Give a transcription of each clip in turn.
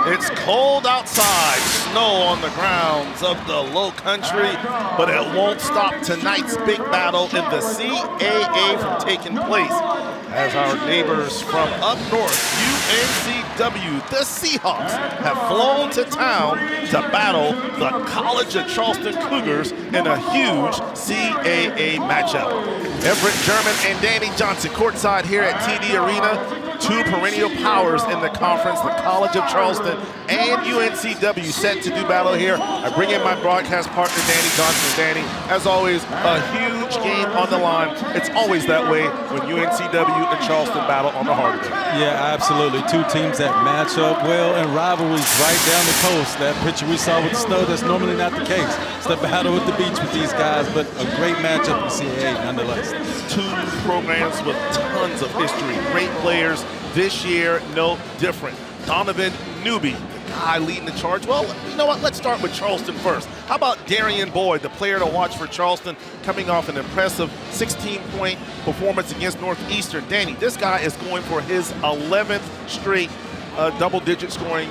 It's cold outside, snow on the grounds of the low country, but it won't stop tonight's big battle in the CAA from taking place as our neighbors from up north, UNCW, the Seahawks, have flown to town to battle the College of Charleston Cougars in a huge CAA matchup. Everett German and Danny Johnson courtside here at TD Arena. Two perennial powers in the conference, the College of Charleston and UNCW, set to do battle here. I bring in my broadcast partner, Danny Johnson. Danny, as always, a huge game on the line. It's always that way when UNCW and Charleston battle on the hard way. Yeah, absolutely. Two teams that match up well and rivalries right down the coast. That picture we saw with the snow, that's normally not the case. It's the battle at the beach with these guys, but a great matchup in CAA nonetheless. Two programs with tons of history, great players. This year, no different. Donovan Newby, the guy leading the charge. Well, you know what? Let's start with Charleston first. How about Darian Boyd, the player to watch for Charleston, coming off an impressive 16-point performance against Northeastern. Danny, this guy is going for his 11th straight double-digit scoring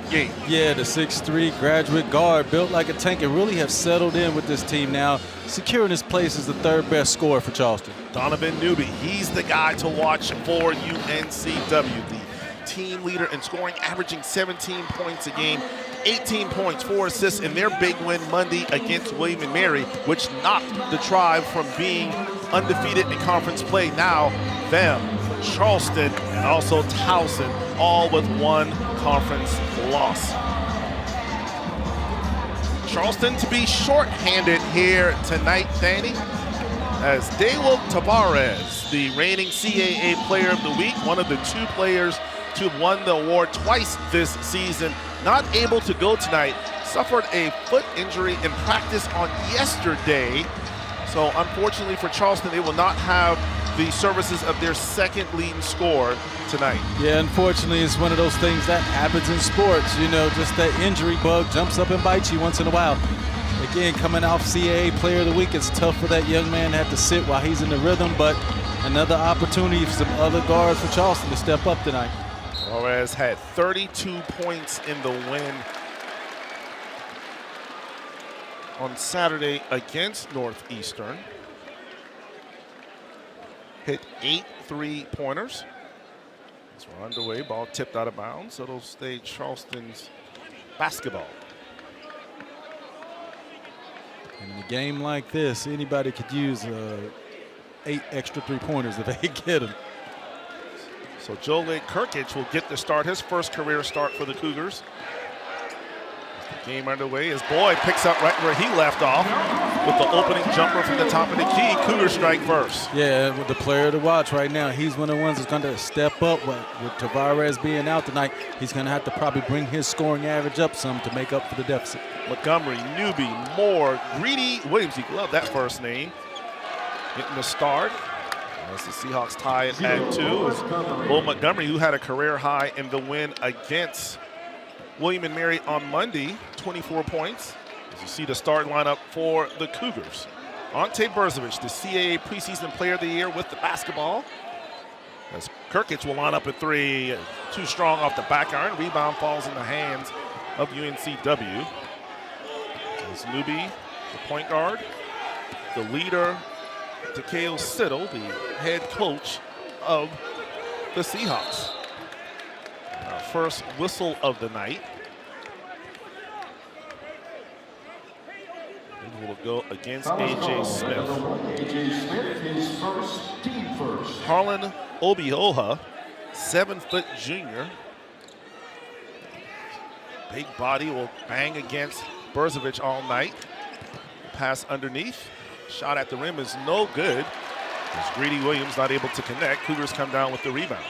game. Yeah, the 6'3" graduate guard, built like a tank, and really have settled in with this team now, securing his place as the third best scorer for Charleston. Donovan Newby, he's the guy to watch for UNCW, the team leader in scoring, averaging 17 points a game, 18 points, 4 assists in their big win Monday against William & Mary, which knocked the Tribe from being undefeated in conference play. Now, them, Charleston, and also Towson, all with one conference loss. Charleston to be short-handed here tonight, Danny, as Daewoo Tavares, the reigning CAA Player of the Week, one of the two players to have won the award twice this season, not able to go tonight, suffered a foot injury in practice on yesterday. So unfortunately for Charleston, they will not have the services of their second leading scorer tonight. Yeah, unfortunately, it's one of those things that happens in sports. You know, just that injury bug jumps up and bites you once in a while. Again, coming off CAA Player of the Week, it's tough for that young man to have to sit while he's in the rhythm, but another opportunity for some other guards for Charleston to step up tonight. Torres had 32 points in the win on Saturday against Northeastern. Hit 8 3-pointers. As we're underway, ball tipped out of bounds, so it'll stay Charleston's basketball. In a game like this, anybody could use 8 extra 3-pointers if they get them. So Joel Kirkich will get the start, his first career start for the Cougars. The game underway as Boyd picks up right where he left off with the opening jumper from the top of the key. Cougars strike first. Yeah, with the player to watch right now, he's one of the ones that's going to step up. With Tavares being out tonight, he's going to have to probably bring his scoring average up some to make up for the deficit. Montgomery, Newby, Moore, Greedy, Williams, you love that first name, getting the start. As the Seahawks tie it at 2. Will Montgomery, who had a career high in the win against William & Mary on Monday, 24 points. As you see the start lineup for the Cougars. Ante Brzovic, the CAA preseason player of the year with the basketball. As Kirkich will line up at 3, too strong off the back iron. Rebound falls in the hands of UNCW. As Newby, the point guard, the leader, Takeo Siddle, the head coach of the Seahawks. Our first whistle of the night. And we'll go against A.J. Smith. A.J. Smith, his first, team first. Harlan Obioha, 7-foot junior. Big body will bang against Brzovic all night. Pass underneath. Shot at the rim is no good. As Greedy Williams not able to connect. Cougars come down with the rebound.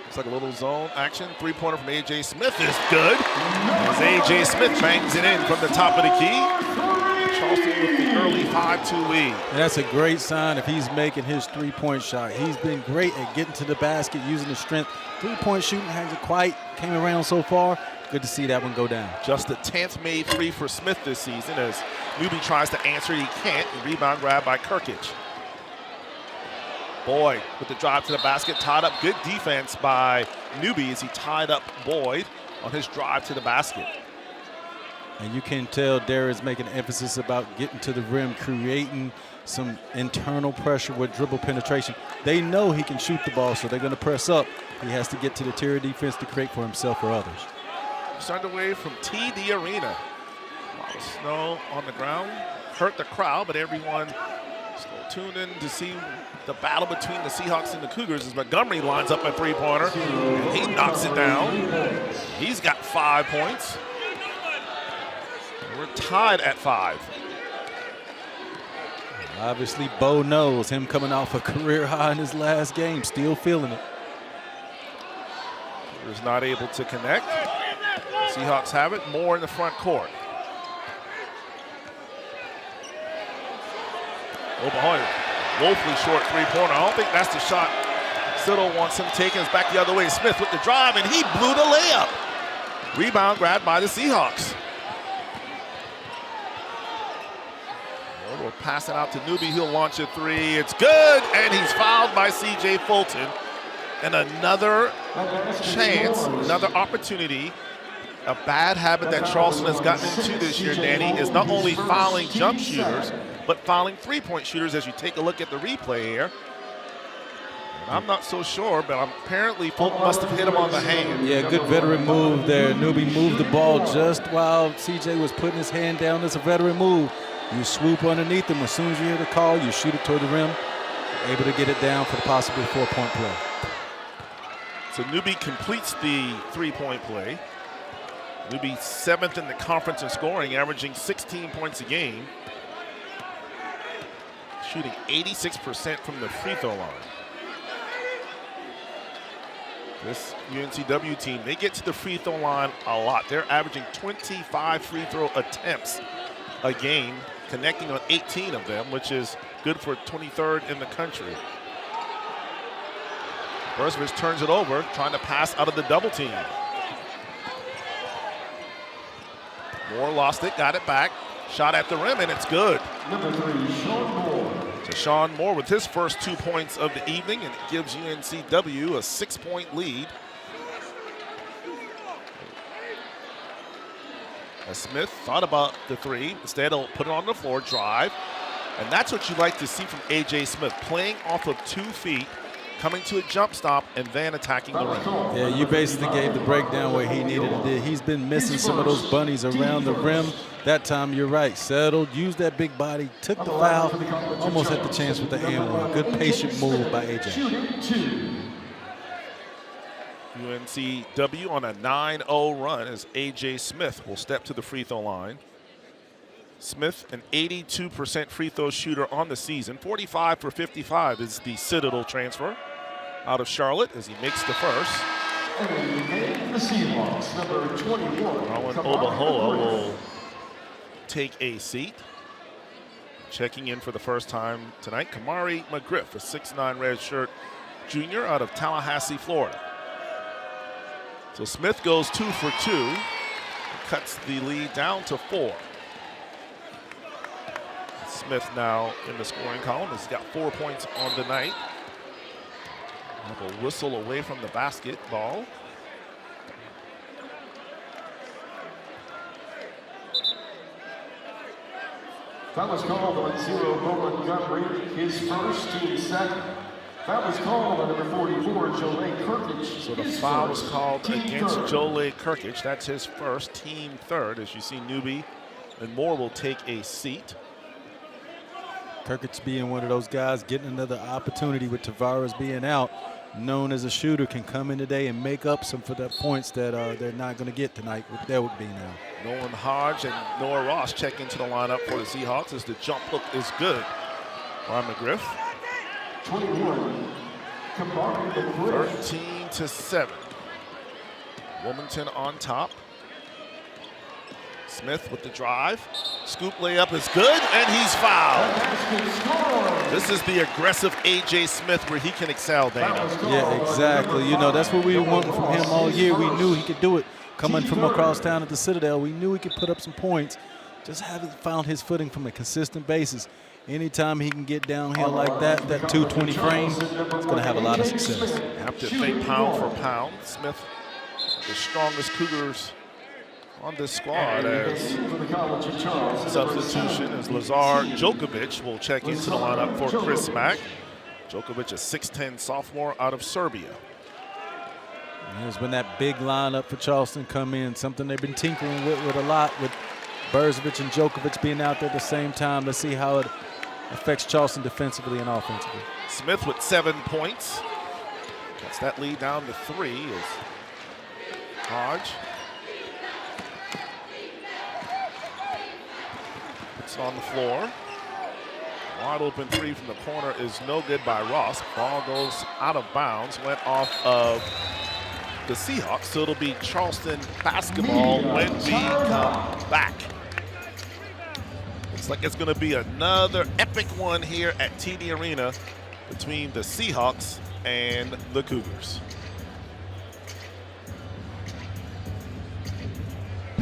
Looks like a little zone action. 3-pointer from A.J. Smith is good. As A.J. Smith bangs it in from the top of the key. Charleston with the early 5-2 lead. And that's a great sign if he's making his 3-point shot. He's been great at getting to the basket, using his strength. 3-point shooting hasn't quite came around so far. Good to see that one go down. Just the 10th made 3 for Smith this season as Newby tries to answer. He can't. And rebound grab by Kirkich. Boyd with the drive to the basket, tied up. Good defense by Newby as he tied up Boyd on his drive to the basket. And you can tell Darren's making emphasis about getting to the rim, creating some internal pressure with dribble penetration. They know he can shoot the ball, so they're going to press up. He has to get to the interior defense to create for himself or others. It's underway from TD Arena. A lot of snow on the ground. Hurt the crowd, but everyone still tuned in to see the battle between the Seahawks and the Cougars as Montgomery lines up a three-pointer. And he knocks it down. He's got 5 points. We're tied at 5. Obviously, Bo knows him coming off a career high in his last game, still feeling it. Cougars not able to connect. Seahawks have it, more in the front court. Oklahoma, woefully short three-pointer. I don't think that's the shot Siddle wants him taken. It's back the other way. Smith with the drive, and he blew the layup. Rebound grabbed by the Seahawks. We'll pass it out to Newby. He'll launch a three. It's good, and he's fouled by C.J. Fulton. And another chance, another opportunity. A bad habit that Charleston has gotten into this year, Danny, is not only fouling jump shooters, but fouling three-point shooters as you take a look at the replay here. And I'm not so sure, but apparently Fulton must have hit him on the hand. Yeah, good veteran move there. Newby moved the ball just while CJ was putting his hand down. It's a veteran move. You swoop underneath him. As soon as you hear the call, you shoot it toward the rim, able to get it down for the possible 4-point play. So Newby completes the three-point play. Newby 7th in the conference in scoring, averaging 16 points a game. Shooting 86% from the free throw line. This UNCW team, they get to the free throw line a lot. They're averaging 25 free throw attempts a game, connecting on 18 of them, which is good for 23rd in the country. Bursovich turns it over, trying to pass out of the double team. Moore lost it, got it back. Shot at the rim, and it's good. Number 3, Sean Moore. Sean Moore with his first 2 points of the evening, and it gives UNCW a 6-point lead. As Smith thought about the three, instead he'll put it on the floor, drive. And that's what you like to see from A.J. Smith, playing off of 2 feet, coming to a jump stop, and then attacking the rim. Yeah, you basically gave the breakdown where he needed to do. He's been missing some of those bunnies around the rim. That time, you're right, settled, used that big body, took the foul, almost had the chance with the and one. Good patient move by A.J. UNCW on a 9-0 run as A.J. Smith will step to the free throw line. Smith, an 82% free throw shooter on the season. 45 for 55 is the Citadel transfer out of Charlotte as he makes the first. And the Seahawks, number 21. Rowan Obahoa will take a seat. Checking in for the first time tonight, Kamari McGriff, a 6'9" redshirt junior out of Tallahassee, Florida. So Smith goes 2 for 2, and cuts the lead down to 4. Smith now in the scoring column. He's got 4 points on the night. Have a whistle away from the basketball. That was called on 0 Montgomery, his first, team second. That was called on number 44, Jolay Kirkich. So the foul was called against Jolay Kirkich. That's his first, team third. As you see, Newby and Moore will take a seat. Kirkich being one of those guys, getting another opportunity with Tavares being out, known as a shooter, can come in today and make up some for the points that they're not going to get tonight. That would be now. Nolan Hodge and Noah Ross check into the lineup for the Seahawks as the jump hook is good by McGriff. 21, Kamari McGriff. 13-7. Wilmington on top. Smith with the drive. Scoop layup is good, and he's fouled. This is the aggressive A.J. Smith where he can excel, Dana. Yeah, exactly. You know, that's what we were wanting from him all year. We knew he could do it. Coming from across town at the Citadel, we knew he could put up some points. Just haven't found his footing from a consistent basis. Anytime he can get downhill like that 220 frame, he's going to have a lot of success. Have to think pound for pound. Smith, the strongest Cougars on this squad, as substitution as Lazar Djokovic will check into the lineup for Chris Mack. Djokovic, a 6'10 sophomore out of Serbia. There's been that big lineup for Charleston come in, something they've been tinkering with a lot, with Berzovic and Djokovic being out there at the same time. Let's see how it affects Charleston defensively and offensively. Smith with 7 points. Cuts that lead down to 3 as Hodge puts it on the floor. Wide open 3 from the corner is no good by Ross. Ball goes out of bounds, went off of the Seahawks, so it'll be Charleston basketball when we come back. Looks like it's going to be another epic one here at TD Arena between the Seahawks and the Cougars.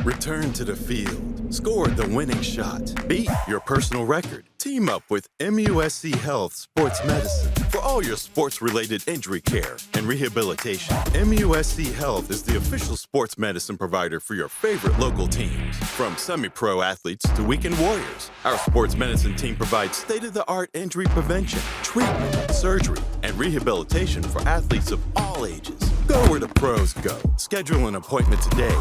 Return to the field. Score the winning shot. Beat your personal record. Team up with MUSC Health Sports Medicine for all your sports-related injury care and rehabilitation. MUSC Health is the official sports medicine provider for your favorite local teams. From semi-pro athletes to weekend warriors, our sports medicine team provides state-of-the-art injury prevention, treatment, surgery, and rehabilitation for athletes of all ages. Go where the pros go. Schedule an appointment today.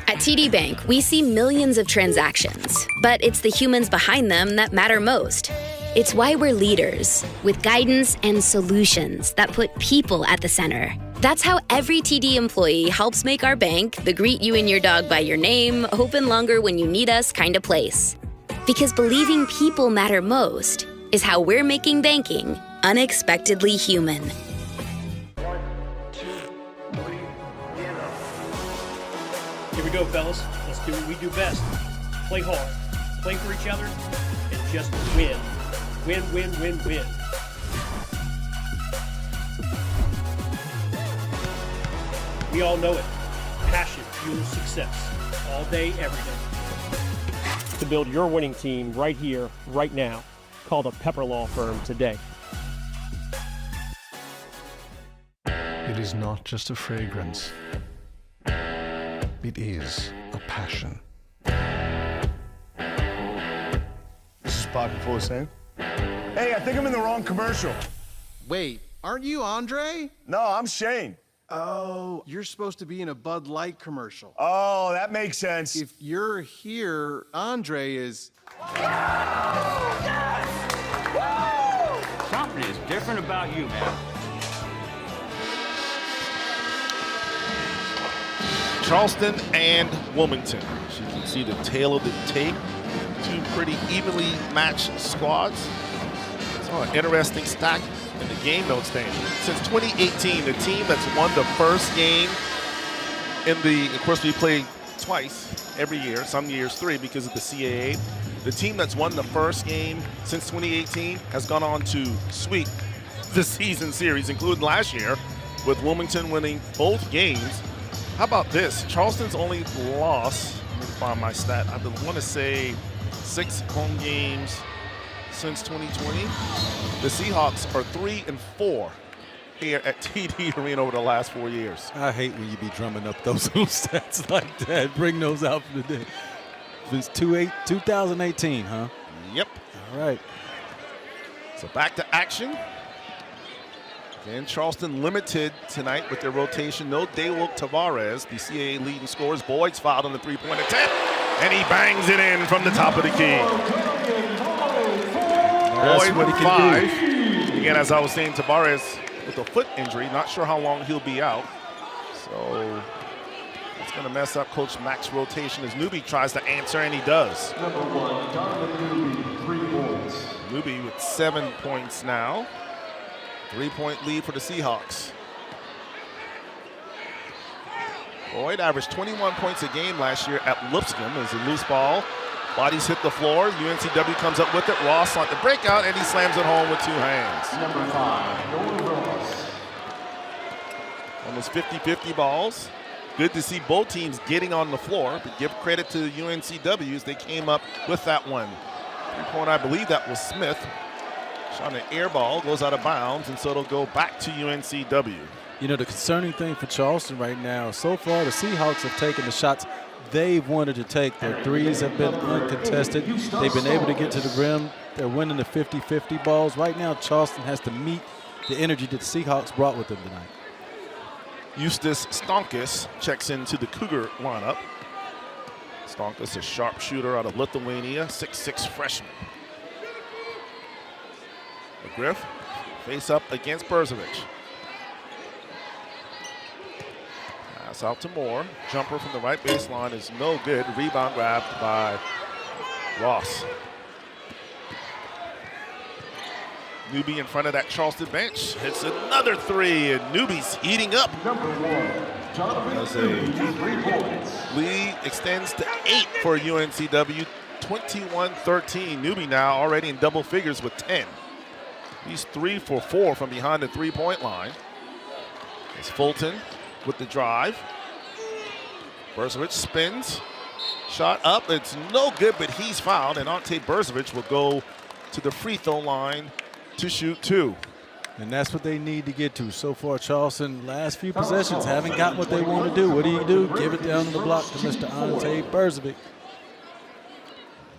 At TD Bank, we see millions of transactions, but it's the humans behind them that matter most. It's why we're leaders, with guidance and solutions that put people at the center. That's how every TD employee helps make our bank the greet you and your dog by your name, open longer when you need us kind of place. Because believing people matter most is how we're making banking unexpectedly human. Here we go, fellas. Let's do what we do best. Play hard, play for each other, and just win. Win, win, win, win. We all know it. Passion fuels success. All day, every day. To build your winning team right here, right now, call the Pepper Law Firm today. It is not just a fragrance. It is a passion. This is Pocket Full of Sand. Hey, I think I'm in the wrong commercial. Wait, aren't you Andre? No, I'm Shane. Oh, you're supposed to be in a Bud Light commercial. Oh, that makes sense. If you're here, Andre is... Something is different about you, man. Charleston and Wilmington. As you can see the tail of the tape. Two pretty evenly matched squads. So an interesting stack in the game note standing. Since 2018, the team that's won the first game in the, of course we play twice every year, some years 3 because of the CAA. The team that's won the first game since 2018 has gone on to sweep the season series, including last year, with Wilmington winning both games. How about this? Charleston's only lost, let me find my stat, I want to say 6 home games since 2020. The Seahawks are 3-4 here at TD Arena over the last 4 years. I hate when you be drumming up those little stats like that. Bring those out for the day. Since 2018, huh? Yep. All right. So back to action. And Charleston limited tonight with their rotation. No Daywalt Tavares, the CAA leading scorers. Boyd's fouled on the three-point attempt, and he bangs it in from the top of the key. Boyd with 5. Again, as I was saying, Tavares with a foot injury. Not sure how long he'll be out. So it's going to mess up Coach Mack's rotation as Newby tries to answer, and he does. Number 1, Donovan Newby, 3 points. Newby with 7 points now. 3-point lead for the Seahawks. Boyd averaged 21 points a game last year at Lipscomb as a loose ball. Bodies hit the floor. UNCW comes up with it. Ross on the breakout, and he slams it home with 2 hands. Number 5, Nolan Ross. Almost 50-50 balls. Good to see both teams getting on the floor, but give credit to the UNCWs. They came up with that one. 3-point, I believe that was Smith. Shot an air ball, goes out of bounds, and so it'll go back to UNCW. You know, the concerning thing for Charleston right now, so far the Seahawks have taken the shots they've wanted to take. Their threes have been uncontested. They've been able to get to the rim. They're winning the 50-50 balls. Right now, Charleston has to meet the energy that the Seahawks brought with them tonight. Eustace Stonkus checks into the Cougar lineup. Stonkus, a sharpshooter out of Lithuania, 6'6" freshman. McGriff face up against Berzovic. Pass out to Moore. Jumper from the right baseline is no good. Rebound grabbed by Ross. Newby in front of that Charleston bench hits another three, and Newby's heating up. As a lead extends to 8 for UNCW, 21-13. Newby now already in double figures with 10. He's 3 for 4 from behind the three-point line. It's Fulton with the drive. Berzovic spins. Shot up. It's no good, but he's fouled, and Ante Berzovic will go to the free throw line to shoot 2. And that's what they need to get to. So far, Charleston, last few possessions, haven't got what they want to do. What do? Give it down to the block to Mr. Ante Berzovic.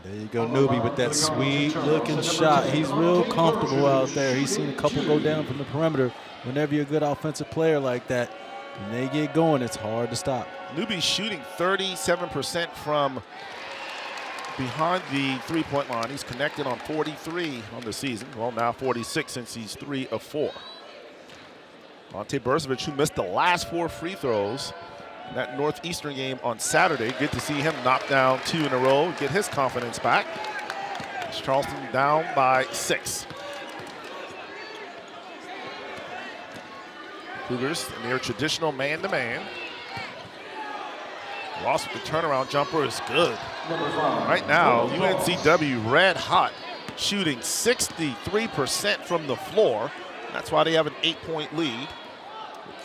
There you go, Newby with that sweet-looking shot. He's real comfortable out there. He's seen a couple go down from the perimeter. Whenever you're a good offensive player like that, when they get going, it's hard to stop. Newby's shooting 37% from behind the three-point line. He's connected on 43 on the season. Well, now 46 since he's 3 of 4. Ante Berzovic, who missed the last 4 free throws in that Northeastern game on Saturday. Good to see him knock down 2 in a row, get his confidence back. It's Charleston down by 6. Cougars in their traditional man-to-man. Ross with the turnaround jumper is good. Right now, UNCW red hot, shooting 63% from the floor. That's why they have an 8-point lead.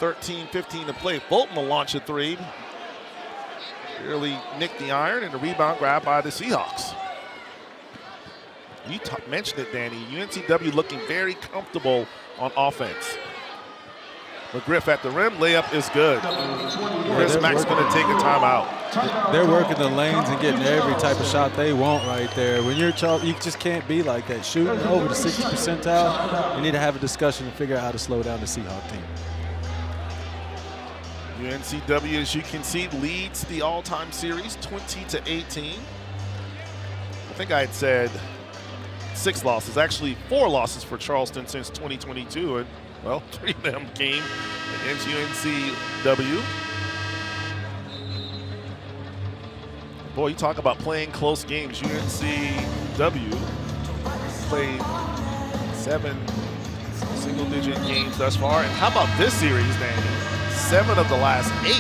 With 13-15 to play. Fulton will launch a 3. Barely nicked the iron, and a rebound grab by the Seahawks. You mentioned it, Danny. UNCW looking very comfortable on offense. McGriff at the rim, layup is good. Chris Mack's going to take a timeout. They're working the lanes and getting every type of shot they want right there. When you're Charleston, you just can't be like that. Shooting over the 60 percentile, you need to have a discussion and figure out how to slow down the Seahawks team. UNCW, as you can see, leads the all-time series 20-18. I think I had said 6 losses, actually 4 losses for Charleston since 2022. And well, 3 of them came against UNCW. Boy, you talk about playing close games. UNCW played 7 single-digit games thus far. And how about this series, Danny? 7 of the last 8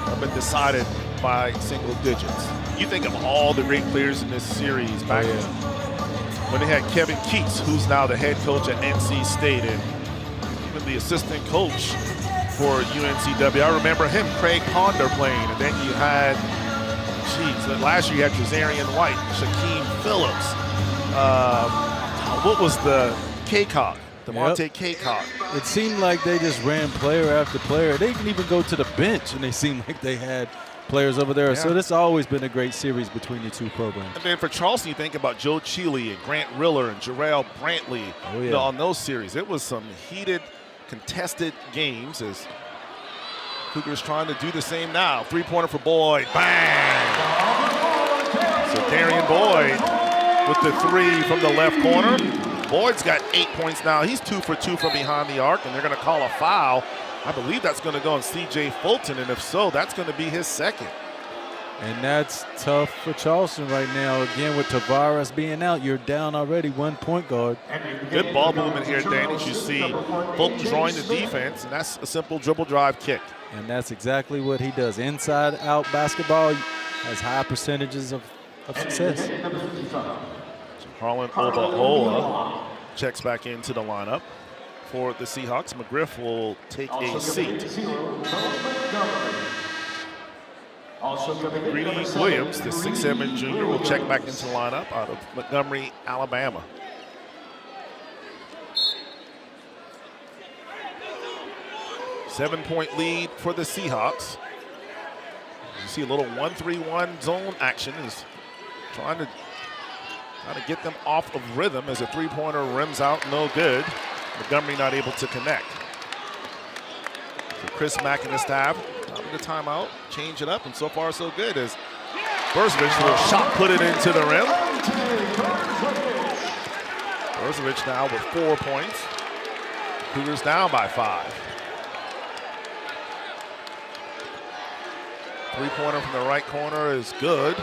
have been decided by single digits. You think of all the great players in this series back when they had Kevin Keats, who's now the head coach at NC State, and even the assistant coach for UNCW. I remember him, Craig Ponder, playing. And then you had, last year you had Jazarian White, Shaquem Phillips. What was the Kaycock? DeMonte Kaycock. It seemed like they just ran player after player. They didn't even go to the bench, and they seemed like they had players over there. Yeah. So this has always been a great series between the two programs. And then for Charleston, you think about Joe Cheeley and Grant Riller and Jarrell Brantley on those series. It was some heated, contested games as Cougars trying to do the same now. 3-pointer for Boyd. Bang! So Darian Boyd with the 3 from the left corner. Boyd's got 8 points now. He's 2 for 2 from behind the arc, and they're going to call a foul. I believe that's going to go on C.J. Fulton, and if so, that's going to be his 2nd. And that's tough for Charleston right now. Again, with Tavares being out, you're down already 1 point guard. Good ball movement here, Danny. You see Fulton drawing the defense, and that's a simple dribble drive kick. And that's exactly what he does. Inside-out basketball has high percentages of success. Harlan Obaola checks back into the lineup. for the Seahawks. McGriff will take a seat. Greedy Williams, the 6'7" junior, will check back into the lineup out of Montgomery, Alabama. Seven-point lead for the Seahawks. You see a little 1-3-1 zone action is trying to get them off of rhythm as a three-pointer rims out, no good. Montgomery not able to connect. So Chris Mack and his staff out of the timeout, change it up, and so far so good as Burzovich will shot put it into the rim. Burzovich now with 4 points. Cougars down by 5. Three-pointer from the right corner is good.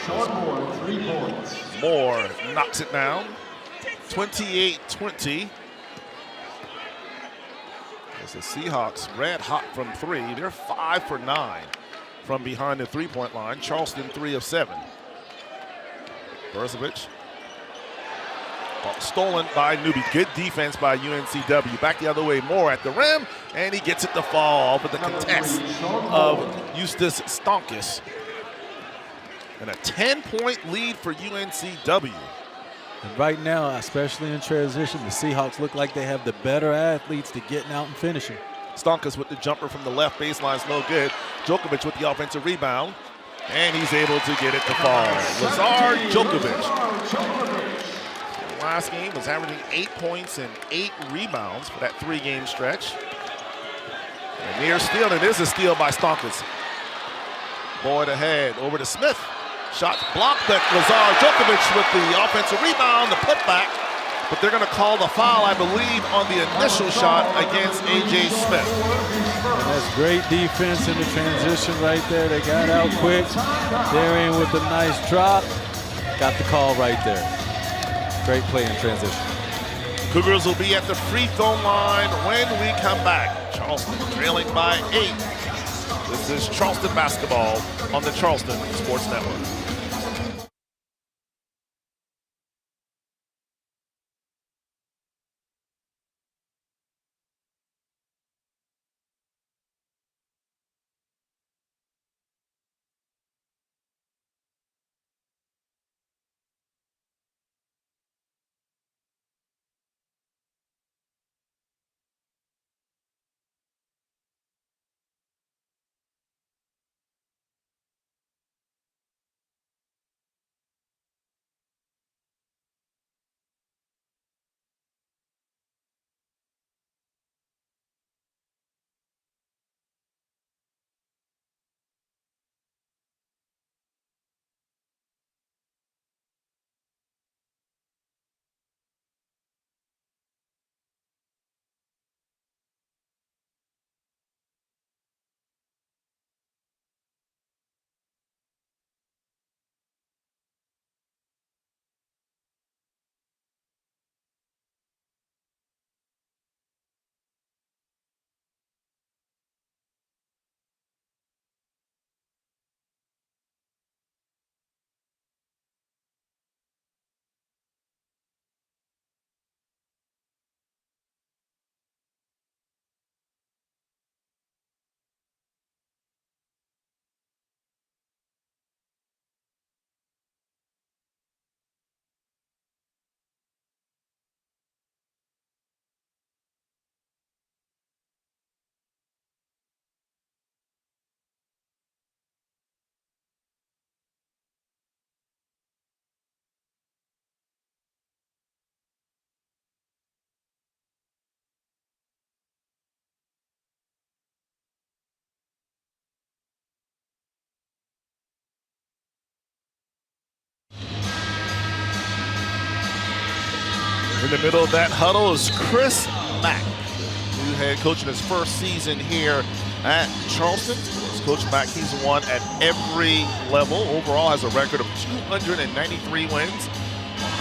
Moore, 3 points. Moore knocks it down. 28-20. As the Seahawks red hot from 3. They're 5 for 9 from behind the three-point line. Charleston 3 of 7. Burzovich. Stolen by Newby. Good defense by UNCW. Back the other way. Moore at the rim, and he gets it to fall with the contest of Eustace Stonkus. And a 10-point lead for UNCW. And right now, especially in transition, the Seahawks look like they have the better athletes to getting out and finishing. Stonkus with the jumper from the left baseline is no good. Djokovic with the offensive rebound, and he's able to get it to fall. Lazar Djokovic. Last game was averaging 8 points and 8 rebounds for that 3-game stretch. And near steal, and it is a steal by Stonkus. Boyd ahead, over to Smith. Shot blocked, but Lazar Djokovic with the offensive rebound, the putback. But they're going to call the foul, I believe, on the initial shot against A.J. Smith. And that's great defense in the transition right there. They got out quick. They're in with a nice drop. Got the call right there. Great play in transition. Cougars will be at the free throw line when we come back. Charleston trailing by 8. This is Charleston basketball on the Charleston Sports Network. In the middle of that huddle is Chris Mack, new head coach in his first season here at Charleston. As Coach Mack, he's won at every level. Overall has a record of 293 wins,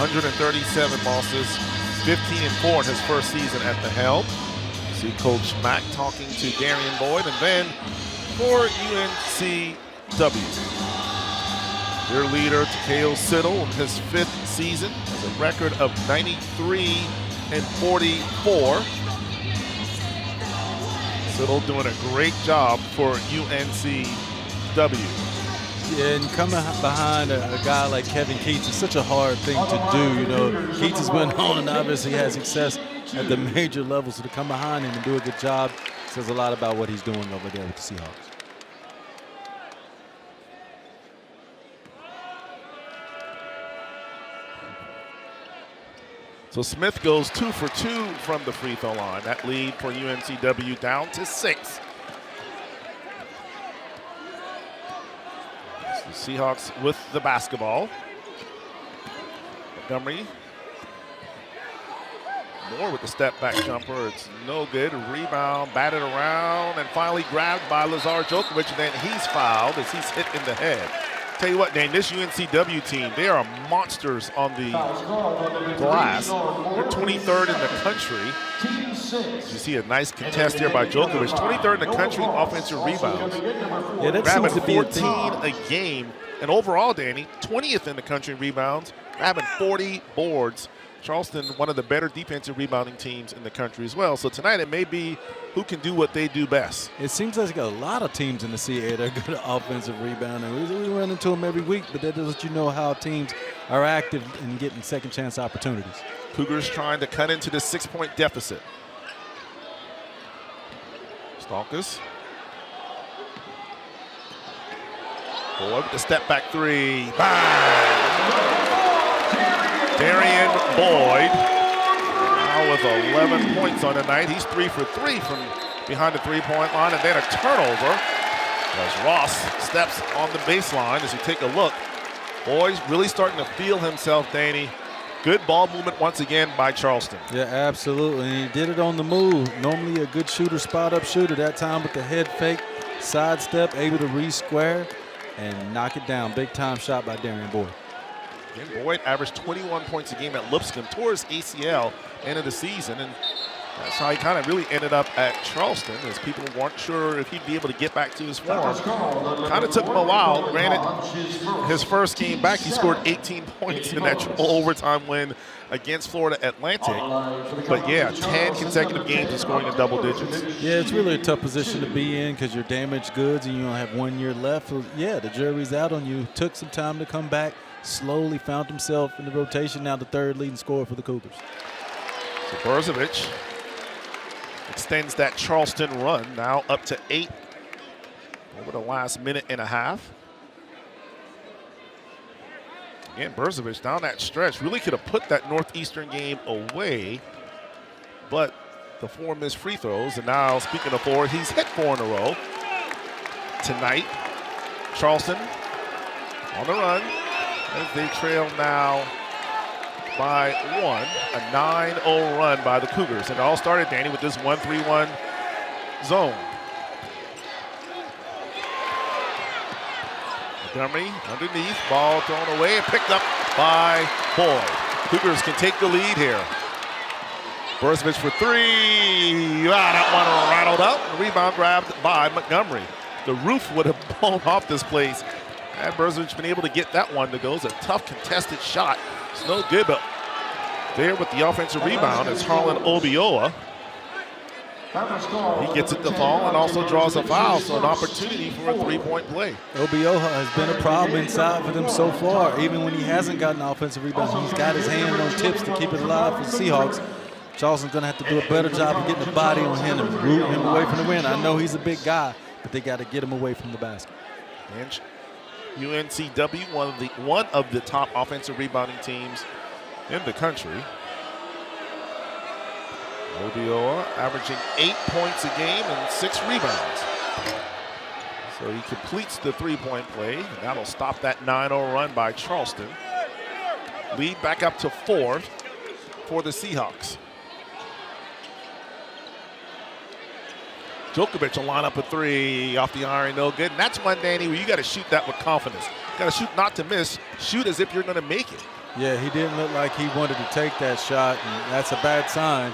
137 losses, 15-4 in his first season at the helm. You see Coach Mack talking to Darian Boyd, and then for UNCW, their leader, Takeo Siddle, in his 5th season, has a record of 93 and 44. Siddle doing a great job for UNCW. Yeah, and coming behind a guy like Kevin Keats is such a hard thing to do. You know, Keats has been on and obviously had success at the major levels. So to come behind him and do a good job says a lot about what he's doing over there with the Seahawks. So Smith goes 2 for 2 from the free throw line. That lead for UNCW down to 6. So the Seahawks with the basketball. Montgomery. Moore with the step back jumper. It's no good. Rebound, batted around, and finally grabbed by Lazar Djokovic. And then he's fouled as he's hit in the head. Tell you what, Dane, this UNCW team, they are monsters on the glass. They're 23rd in the country. You see a nice contest here by Djokovic. 23rd in the country in offensive rebounds. Yeah, that grabbing seems to be 14 a game. And overall, Danny, 20th in the country in rebounds, grabbing 40 boards. Charleston, one of the better defensive rebounding teams in the country as well. So tonight it may be who can do what they do best. It seems like a lot of teams in the CAA that are good at offensive rebounding. We run into them every week, but that doesn't let you know how teams are active in getting second chance opportunities. Cougars trying to cut into this 6-point deficit. Stalkus. Boyd with the step back three. Bang! Darian Boyd now with 11 points on the night. He's 3 for 3 from behind the three-point line, and then a turnover as Ross steps on the baseline. As you take a look, Boyd's really starting to feel himself, Danny. Good ball movement once again by Charleston. Yeah, absolutely. And he did it on the move. Normally a good shooter, spot-up shooter. That time with the head fake, sidestep, able to re-square and knock it down. Big-time shot by Darian Boyd. And Boyd averaged 21 points a game at Lipscomb, tore his ACL end of the season, and that's how he kind of really ended up at Charleston, as people weren't sure if he'd be able to get back to his form. Kind of took him a while. Granted, his first game back, he scored 18 points in that triple overtime win against Florida Atlantic. But yeah, 10 consecutive games of scoring in double digits. Yeah, it's really a tough position to be in because you're damaged goods and you only have 1 year left. So yeah, the jury's out on you. Took some time to come back. Slowly found himself in the rotation, now the third leading scorer for the Cougars. So Brzovic extends that Charleston run, now up to 8 over the last minute and a half. Again, Brzovic down that stretch really could have put that Northeastern game away, but the 4 missed free throws. And now, speaking of 4, he's hit 4 in a row tonight. Charleston on the run, as they trail now by 1, a 9-0 run by the Cougars. And it all started, Danny, with this 1-3-1 zone. Montgomery underneath, ball thrown away and picked up by Boyd. Cougars can take the lead here. Brzovic for 3. That one rattled up. Rebound grabbed by Montgomery. The roof would have blown off this place. Had Brzovic been able to get that one to go. It's a tough contested shot. It's no good, but there with the offensive rebound is Harlan Obioa. He gets it to fall and also draws a foul, so an opportunity for a 3-point play. Obioa has been a problem inside for them so far. Even when he hasn't gotten offensive rebounds, he's got his hand on tips to keep it alive for the Seahawks. Charleston's going to have to do a better job of getting the body on him and rooting him away from the win. I know he's a big guy, but they got to get him away from the basket. And UNCW, one of the top offensive rebounding teams in the country. Obioa averaging 8 points a game and 6 rebounds. So he completes the 3-point play, and that'll stop that 9-0 run by Charleston. Lead back up to 4 for the Seahawks. Djokovic will line up a 3 off the iron, no good. And that's one, Danny, where you got to shoot that with confidence. You got to shoot not to miss, shoot as if you're going to make it. Yeah, he didn't look like he wanted to take that shot, and that's a bad sign.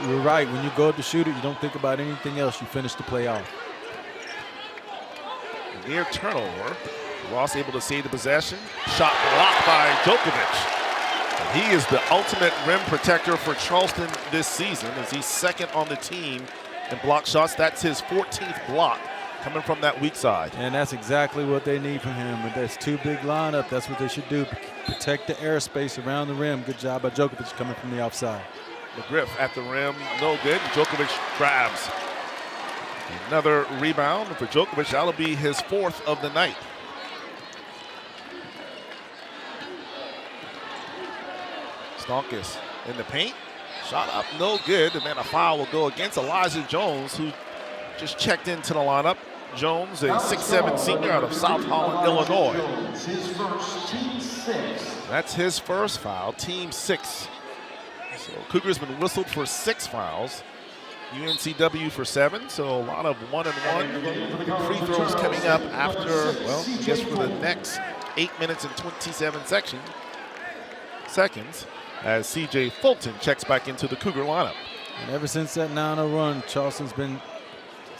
You're right. When you go to shoot it, you don't think about anything else. You finish the play off. Near turnover. Ross able to save the possession. Shot blocked by Djokovic. He is the ultimate rim protector for Charleston this season, as he's second on the team in block shots. That's his 14th block coming from that weak side. And that's exactly what they need from him. With this two big lineup, that's what they should do. Protect the airspace around the rim. Good job by Djokovic coming from the offside. McGriff at the rim, no good. Djokovic grabs. Another rebound for Djokovic. That'll be his 4th of the night. Stonkus in the paint. Shot up, no good. And then a foul will go against Elijah Jones, who just checked into the lineup. Jones, a 6'7" senior out of South Holland, Illinois. That's his first foul, team 6. So Cougar's been whistled for 6 fouls. UNCW for 7, so a lot of 1-and-1 free throws coming up after, well, I guess for the next 8 minutes and 27 seconds, as CJ Fulton checks back into the Cougar lineup. And ever since that 9-0 run, Charleston's been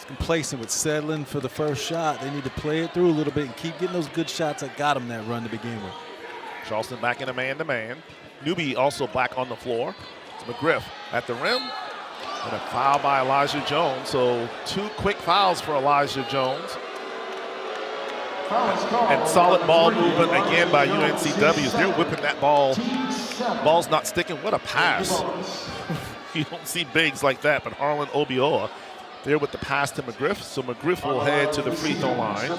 complacent with settling for the first shot. They need to play it through a little bit and keep getting those good shots that got them that run to begin with. Charleston back in a man-to-man. Newby also back on the floor. It's McGriff at the rim. And a foul by Elijah Jones. So 2 quick fouls for Elijah Jones. And solid ball movement again by UNCW. They're whipping that ball. Ball's not sticking. What a pass. You don't see bigs like that, but Harlan Obioa there with the pass to McGriff. So McGriff will head to the free throw line.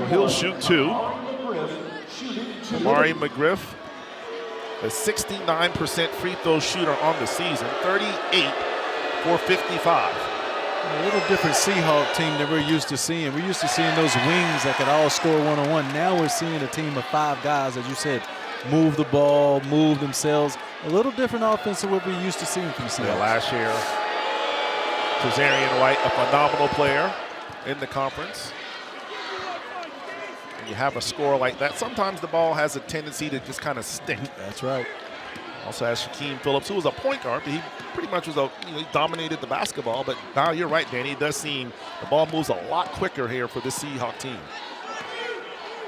He'll shoot 2. Amari McGriff, a 69% free throw shooter on the season, 38 for 55. A little different Seahawks team than we're used to seeing. We're used to seeing those wings that could all score one-on-one. Now we're seeing a team of 5 guys, as you said, move the ball, move themselves. A little different offense than what we're used to seeing from Seahawks. Yeah, last year, Trezarian White, a phenomenal player in the conference. When you have a score like that, sometimes the ball has a tendency to just kind of stick. That's right. Also has Shaquem Phillips, who was a point guard, but he pretty much was he dominated the basketball. But now you're right, Danny. It does seem the ball moves a lot quicker here for this Seahawk team.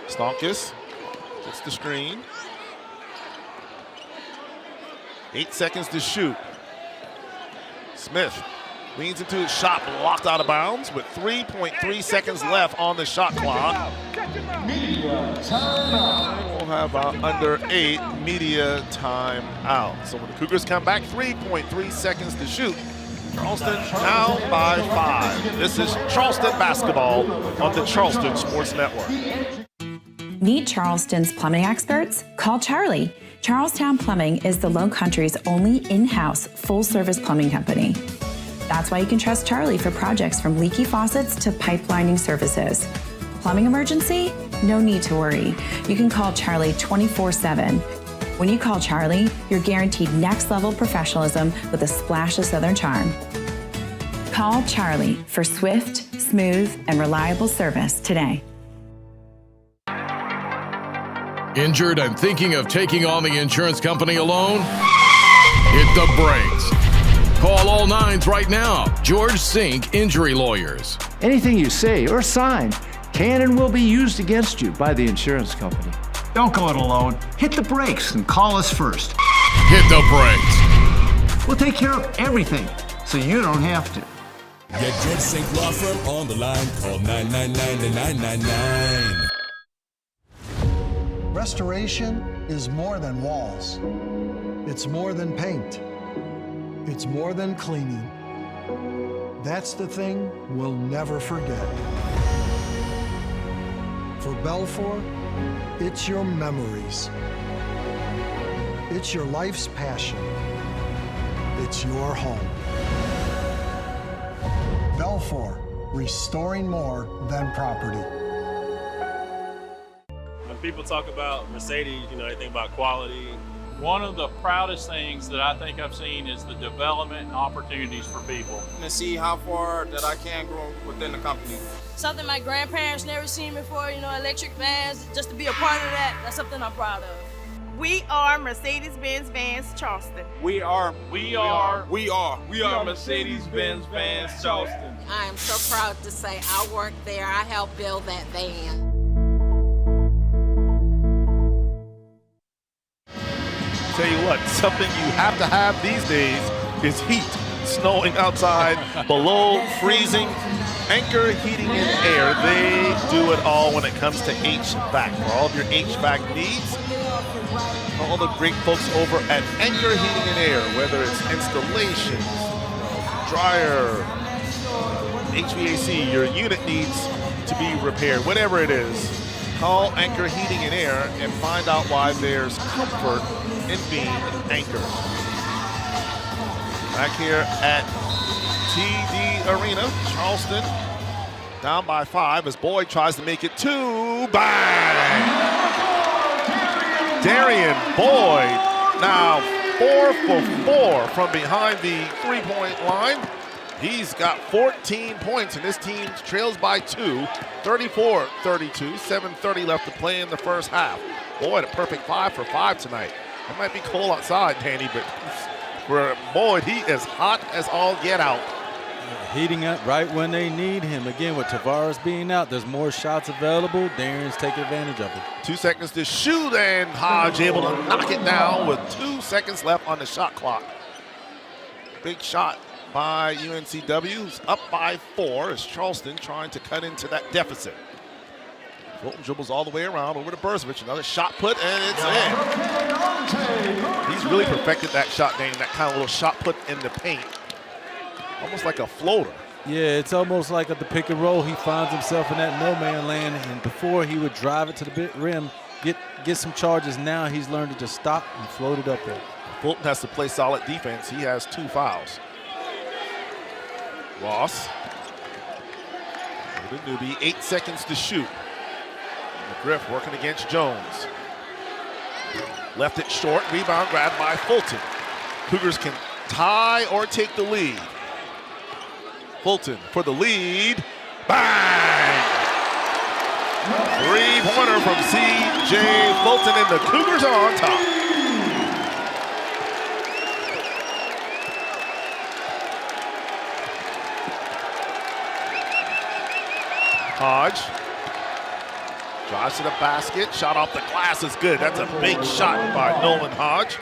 Stonkus gets the screen. 8 seconds to shoot. Smith leans into his shot, blocked out of bounds with 3.3 seconds left on the shot clock. We'll have under 8 media time out. So when the Cougars come back, 3.3 seconds to shoot. Charleston now by 5. This is Charleston basketball on the Charleston Sports Network. Need Charleston's plumbing experts? Call Charlie. Charlestown Plumbing is the Low Country's only in-house full-service plumbing company. That's why you can trust Charlie for projects from leaky faucets to pipelining services. Plumbing emergency? No need to worry. You can call Charlie 24/7. When you call Charlie, you're guaranteed next-level professionalism with a splash of Southern charm. Call Charlie for swift, smooth, and reliable service today. Injured and thinking of taking on the insurance company alone? Hit the brakes. Call all 9s right now. George Sink Injury Lawyers. Anything you say or sign can and will be used against you by the insurance company. Don't go it alone. Hit the brakes and call us first. Hit the brakes. We'll take care of everything, so you don't have to. Get George Sink Law Firm on the line. Call 999-9999. Restoration is more than walls. It's more than paint. It's more than cleaning. That's the thing we'll never forget. For Belfour, it's your memories. It's your life's passion. It's your home. Belfour, restoring more than property. When people talk about Mercedes, they think about quality. One of the proudest things that I think I've seen is the development and opportunities for people. To see how far that I can grow within the company. Something my grandparents never seen before, electric vans, just to be a part of that, that's something I'm proud of. We are Mercedes-Benz Vans Charleston. We are Mercedes-Benz Vans Charleston. I am so proud to say I worked there. I helped build that van. Tell you what, something you have to have these days is heat. Snowing outside, below freezing, Anchor Heating and Air, they do it all when it comes to HVAC. For all of your HVAC needs, all the great folks over at Anchor Heating and Air, whether it's installations, dryer, HVAC, your unit needs to be repaired, whatever it is, call Anchor Heating and Air and find out why there's comfort in being anchored. Back here at TD Arena, Charleston down by 5 as Boyd tries to make it 2. Bang! Darian Boyd now 4 for 4 from behind the three-point line. He's got 14 points, and this team trails by 2, 34-32, 7:30 left to play in the first half. Boyd, a perfect 5 for 5 tonight. It might be cold outside, Danny, but for Boyd, he is hot as all get out. Heating up right when they need him. Again, with Tavares being out, there's more shots available. Darian's taking advantage of it. 2 seconds to shoot, and Hodge able to knock it down with 2 seconds left on the shot clock. Big shot by UNCW, who's up by 4 as Charleston trying to cut into that deficit. Fulton dribbles all the way around over to Burzovich. Another shot put, and it's in. He's really perfected that shot, Danny, that kind of little shot put in the paint. Almost like a floater. Yeah, it's almost like at the pick and roll. He finds himself in that no-man land, and before he would drive it to the rim, get some charges. Now he's learned to just stop and float it up there. Fulton has to play solid defense. He has 2 fouls. Ross. The newbie, 8 seconds to shoot. McGriff working against Jones. Left it short, rebound grabbed by Fulton. Cougars can tie or take the lead. Fulton for the lead. Bang! 3-pointer from C.J. Fulton, and the Cougars are on top. Hodge drives to the basket, shot off the glass is good. That's a big shot by Nolan Hodge.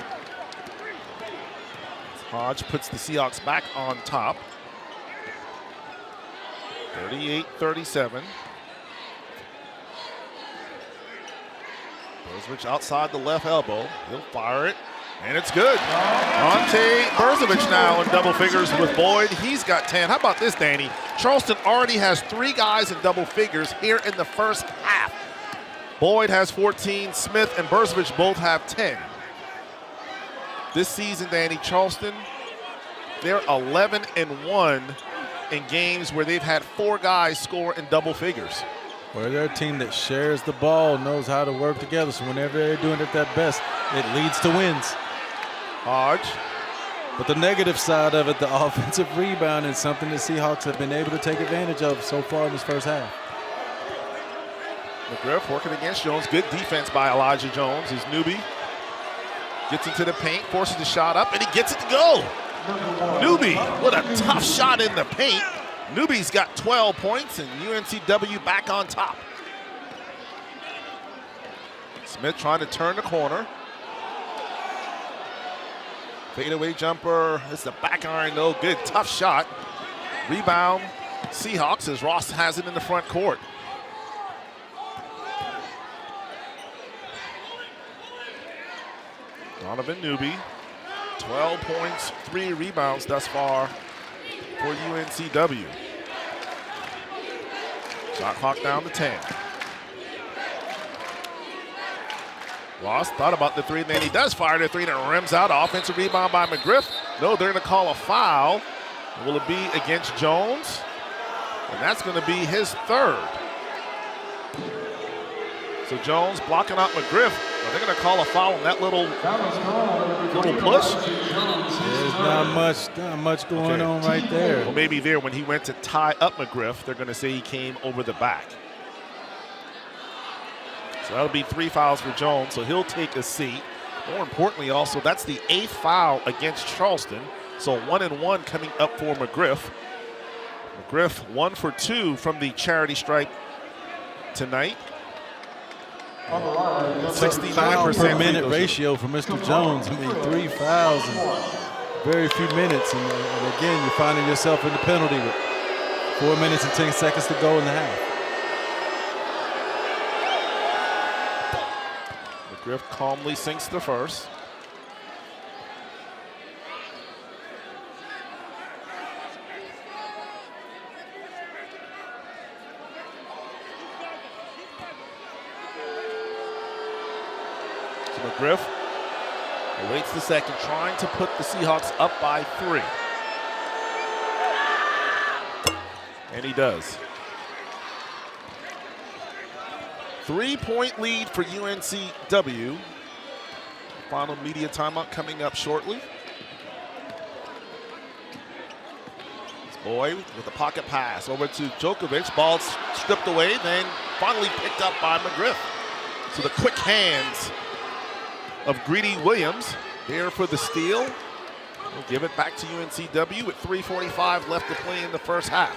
Hodge puts the Seahawks back on top. 38-37. Burzovich outside the left elbow. He'll fire it, and it's good. Ante Burzovich now in double figures with Boyd. He's got 10. How about this, Danny? Charleston already has 3 guys in double figures here in the first half. Boyd has 14. Smith and Burzovich both have 10. This season, Danny, Charleston, they're 11-1 in games where they've had 4 guys score in double figures. Well, they're a team that shares the ball, knows how to work together. So whenever they're doing it at their best, it leads to wins. Hodge. But the negative side of it, the offensive rebound, is something the Seahawks have been able to take advantage of so far in this first half. McGriff working against Jones. Good defense by Elijah Jones. His newbie gets into the paint, forces the shot up, and he gets it to go. Newbie, what a tough shot in the paint. Newbie's got 12 points, and UNCW back on top. Smith trying to turn the corner. Fadeaway jumper. It's the back iron, no good. Tough shot. Rebound, Seahawks, as Ross has it in the front court. Donovan Newby, 12 points, 3 rebounds thus far for UNCW. Shot clock down to 10. Ross thought about the 3, and then he does fire the 3, and it rims out. Offensive rebound by McGriff. No, they're going to call a foul. Will it be against Jones? And that's going to be his 3rd. So Jones blocking out McGriff. Are they going to call a foul on that little push? There's not much going on right there. Well, maybe there when he went to tie up McGriff, they're going to say he came over the back. So that'll be 3 fouls for Jones, so he'll take a seat. More importantly also, that's the 8th foul against Charleston. So 1-1 coming up for McGriff. McGriff 1 for 2 from the charity stripe tonight. Foul per minute ratio for Mr. Jones. I mean, 3 fouls in very few minutes. And again, you're finding yourself in the penalty with 4 minutes and 10 seconds to go in the half. McGriff calmly sinks the first. McGriff awaits the second, trying to put the Seahawks up by 3. And he does. 3-point lead for UNCW. Final media timeout coming up shortly. Boyd with a pocket pass over to Djokovic. Ball stripped away, then finally picked up by McGriff. So the quick hands of Greedy Williams there for the steal. We'll give it back to UNCW with 3:45 left to play in the first half.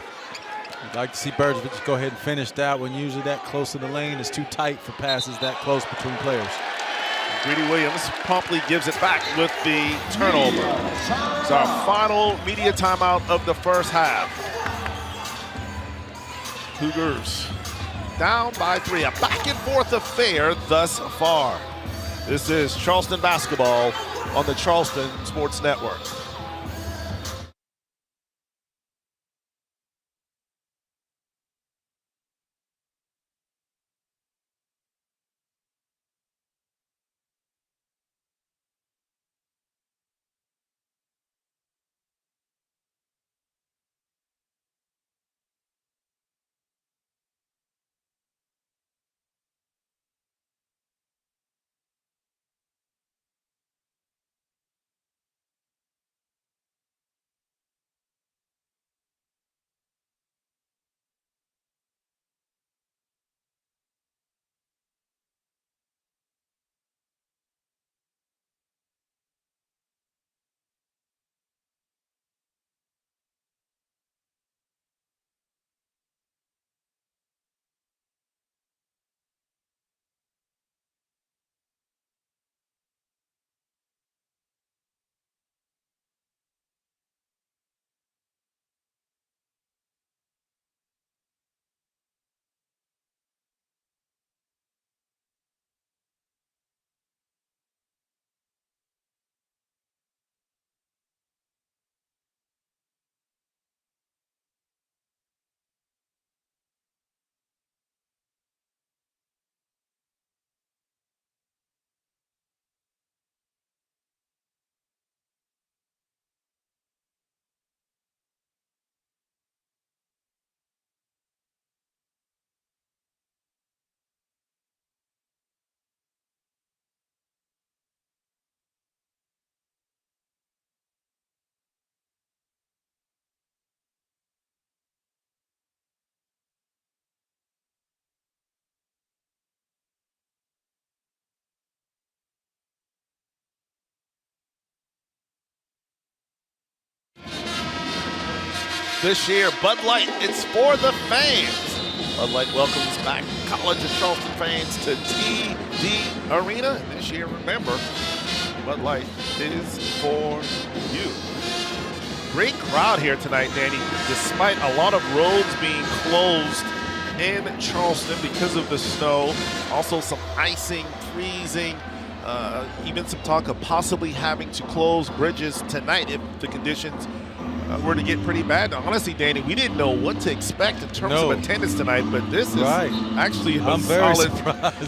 You'd like to see Bergevich just go ahead and finish that one. Usually that close to the lane is too tight for passes that close between players. Greedy Williams promptly gives it back with the turnover. It's our final media timeout of the first half. Cougars down by 3. A back and forth affair thus far. This is Charleston basketball on the Charleston Sports Network. This year, Bud Light, it's for the fans. Bud Light welcomes back College of Charleston fans to TD Arena. This year, remember, Bud Light is for you. Great crowd here tonight, Danny, despite a lot of roads being closed in Charleston because of the snow. Also some icing, freezing, even some talk of possibly having to close bridges tonight if the conditions were to get pretty bad. Now, honestly, Danny, we didn't know what to expect in terms of attendance tonight, but this is actually a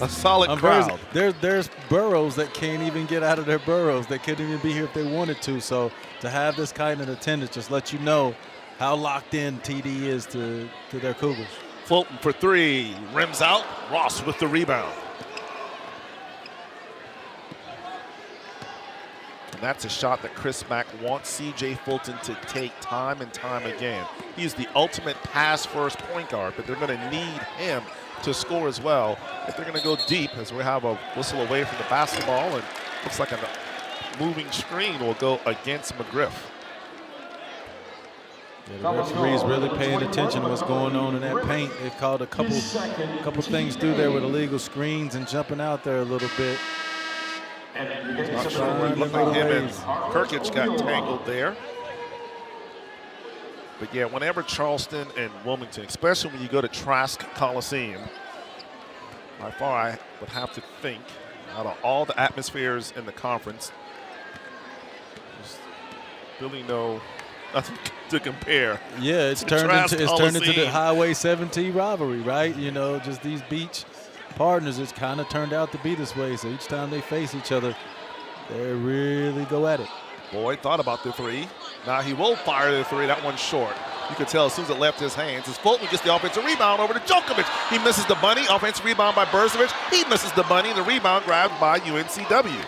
solid crowd. There's boroughs that can't even get out of their boroughs. They couldn't even be here if they wanted to. So to have this kind of attendance just lets you know how locked in TD is to their Cougars. Fulton for 3, rims out. Ross with the rebound. That's a shot that Chris Mack wants C.J. Fulton to take time and time again. He's the ultimate pass-first point guard, but they're going to need him to score as well if they're going to go deep, as we have a whistle away from the basketball, and looks like a moving screen will go against McGriff. Yeah, the referee's really paying attention to what's going on in that paint. They've called a couple things through there with illegal screens and jumping out there a little bit. Not sure where it looked like him and Kirkich got tangled there. But yeah, whenever Charleston and Wilmington, especially when you go to Trask Coliseum, by far I would have to think out of all the atmospheres in the conference, there's really nothing to compare. Yeah, it's turned into the Highway 17 rivalry, right? You know, just these beach partners, it's kind of turned out to be this way. So each time they face each other, they really go at it. Boyd thought about the three. Now he will fire the three. That one's short. You could tell as soon as it left his hands. As Fulton gets the offensive rebound over to Djokovic. He misses the bunny. Offensive rebound by Berzovic. He misses the bunny. The rebound grabbed by UNCW.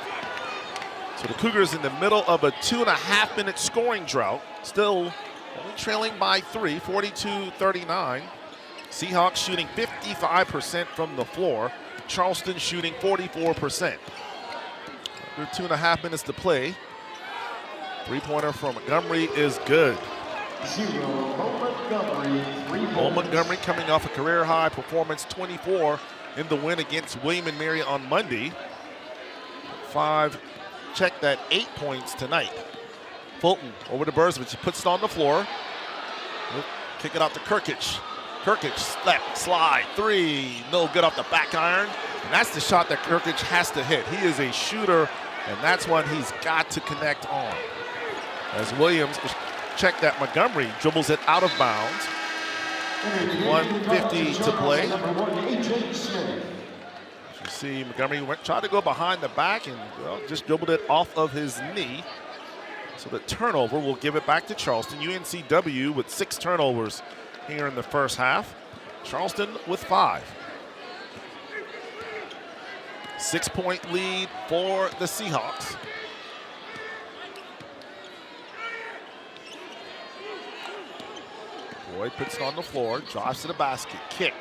So the Cougars in the middle of a 2.5-minute scoring drought. Still only trailing by 3, 42-39. Seahawks shooting 55% from the floor. Charleston shooting 44%. Under 2.5 minutes to play. Three-pointer from Montgomery is good. Montgomery coming off a career-high performance, 24 in the win against William & Mary on Monday. 5, check that, 8 points tonight. Fulton over to Berzovic. He puts it on the floor. He'll kick it out to Kirkich. Kirkich, slide, 3, no good off the back iron. And that's the shot that Kirkich has to hit. He is a shooter, and that's one he's got to connect on. As Williams, check that, Montgomery dribbles it out of bounds. 1:50 to play. As you see, Montgomery tried to go behind the back and just dribbled it off of his knee. So the turnover will give it back to Charleston. UNCW with 6 turnovers here in the first half. Charleston with 5. 6-point lead for the Seahawks. Boyd puts it on the floor, drives to the basket, kick.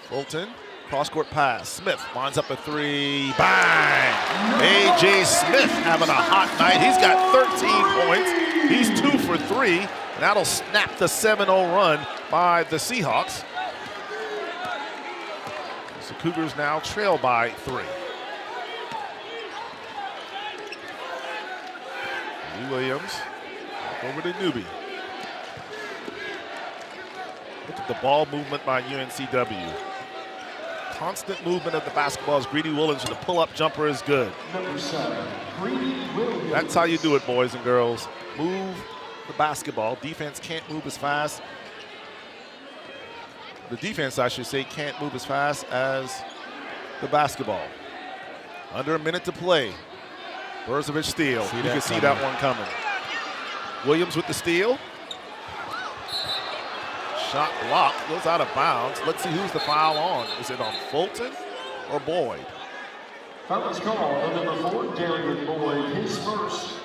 Fulton, cross-court pass. Smith winds up a 3, bang! A.J. Smith having a hot night. He's got 13 points. He's 2 for 3. And that'll snap the 7-0 run by the Seahawks. The Cougars now trail by 3. Lee Williams over to Newby. Look at the ball movement by UNCW. Constant movement of the basketball as Greedy Williams with the pull-up jumper is good. That's how you do it, boys and girls. Move the basketball. Defense can't move as fast. The defense, I should say, can't move as fast as the basketball. Under a minute to play. Berzovic steal. You can see that one coming. Williams with the steal. Shot blocked, goes out of bounds. Let's see who's the foul on. Is it on Fulton or Boyd? Foul is called on number 4, Darian Boyd, his first.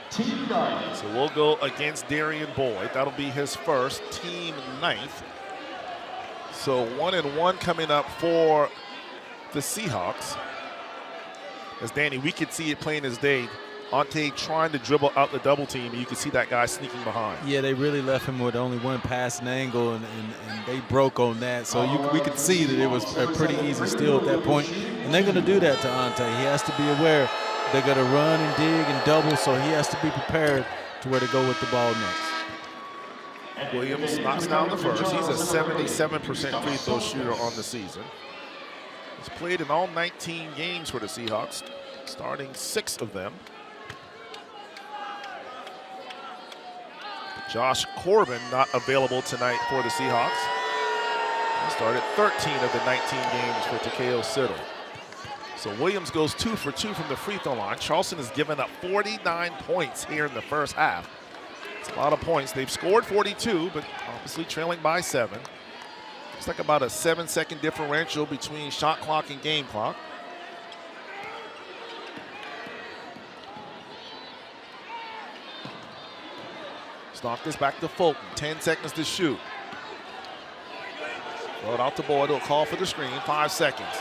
Team 9th. So we'll go against Darian Boyd. That'll be his first, team 9th. So 1-1 coming up for the Seahawks. As Danny, we could see it plain as day. Ante trying to dribble out the double team, and you can see that guy sneaking behind. Yeah, they really left him with only one passing angle, and they broke on that. So we could see that it was a pretty easy steal at that point. And they're going to do that to Ante. He has to be aware they're going to run and dig and double, so he has to be prepared to where to go with the ball next. Williams knocks down the first. He's a 77% free throw shooter on the season. He's played in all 19 games for the Seahawks, starting 6 of them. Josh Corbin not available tonight for the Seahawks. He started 13 of the 19 games for Takeo Siddle. So Williams goes 2 for 2 from the free throw line. Charleston has given up 49 points here in the first half. It's a lot of points. They've scored 42, but obviously trailing by 7. It's like about a 7-second differential between shot clock and game clock. Knock this back to Fulton. 10 seconds to shoot. Throw it out to Boyd. He'll call for the screen. 5 seconds.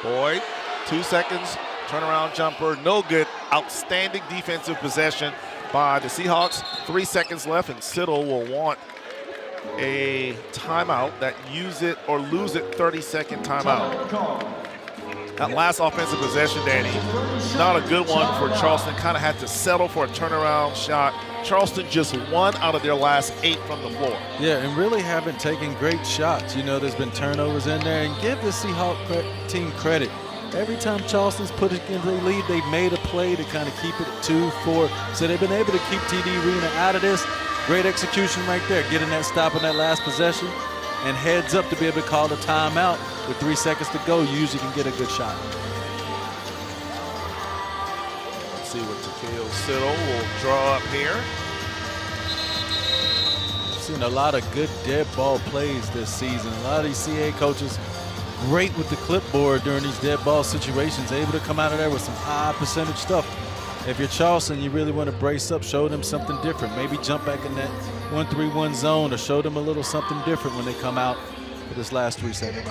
Boyd, 2 seconds. Turnaround jumper. No good. Outstanding defensive possession by the Seahawks. 3 seconds left, and Siddle will want a timeout, that use it or lose it 30-second timeout. That last offensive possession, Danny, not a good one for Charleston. Kind of had to settle for a turnaround shot. Charleston just 1 out of their last 8 from the floor. Yeah, and really haven't taken great shots. You know, there's been turnovers in there, and give the Seahawks team credit. Every time Charleston's put it into the lead, they've made a play to kind of keep it at 2-4. So they've been able to keep TD Arena out of this. Great execution right there, getting that stop on that last possession. And heads up to be able to call the timeout. With 3 seconds to go, you usually can get a good shot. Let's see what Takeo Siddle will draw up here. We've seen a lot of good dead ball plays this season. A lot of these CAA coaches great with the clipboard during these dead ball situations, able to come out of there with some high percentage stuff. If you're Charleston, you really want to brace up, show them something different. Maybe jump back in that 1-3-1 zone or show them a little something different when they come out for this last 3 seconds.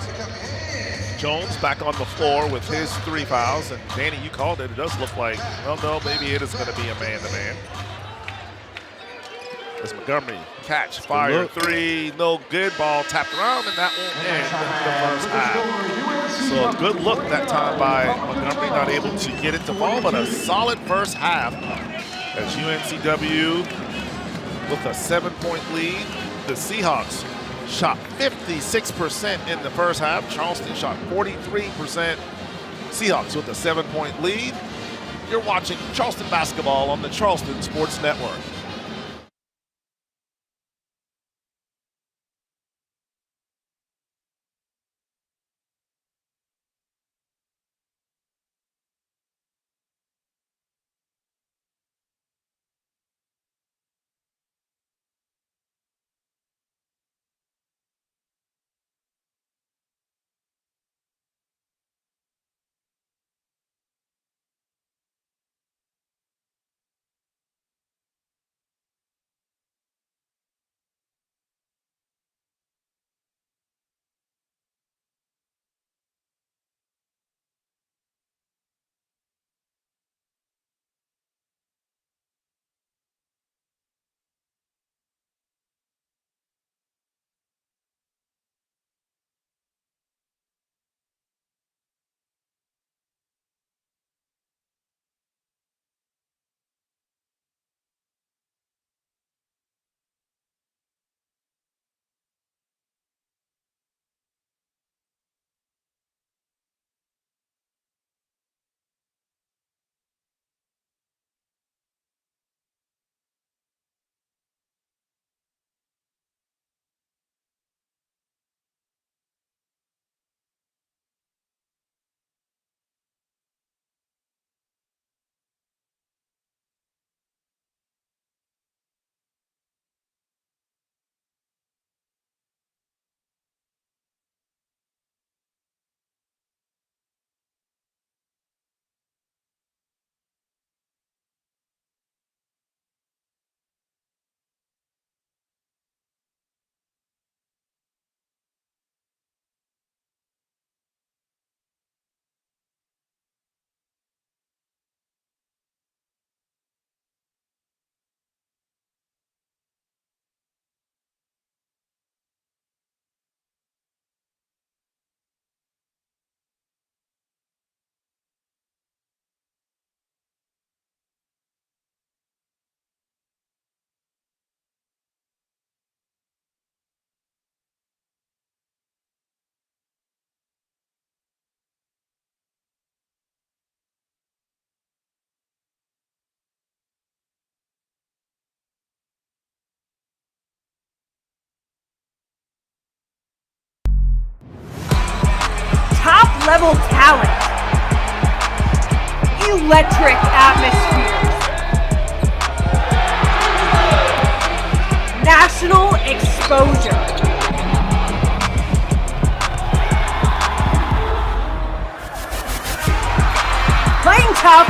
Jones back on the floor with his 3 fouls. And Danny, you called it. It does look like, well, no, maybe it is going to be a man-to-man. As Montgomery catch, fire, 3, no good, ball tapped around, and that won't end the first half. So a good look that time by Montgomery, not able to get it to fall, but a solid first half as UNCW with a 7-point lead. The Seahawks shot 56% in the first half. Charleston shot 43%. Seahawks with a 7-point lead. You're watching Charleston basketball on the Charleston Sports Network. Top-level talent, electric atmospheres, national exposure. Playing tough,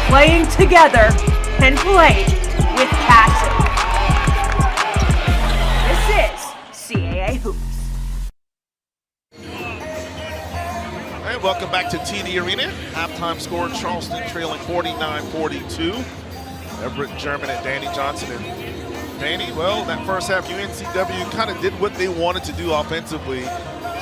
playing together, and play with passion. This is CAA Hoops. welcome back to TD Arena. Halftime score, Charleston trailing 49-42. Everett German and Danny Johnson. And Danny, well, that first half, UNCW kind of did what they wanted to do offensively,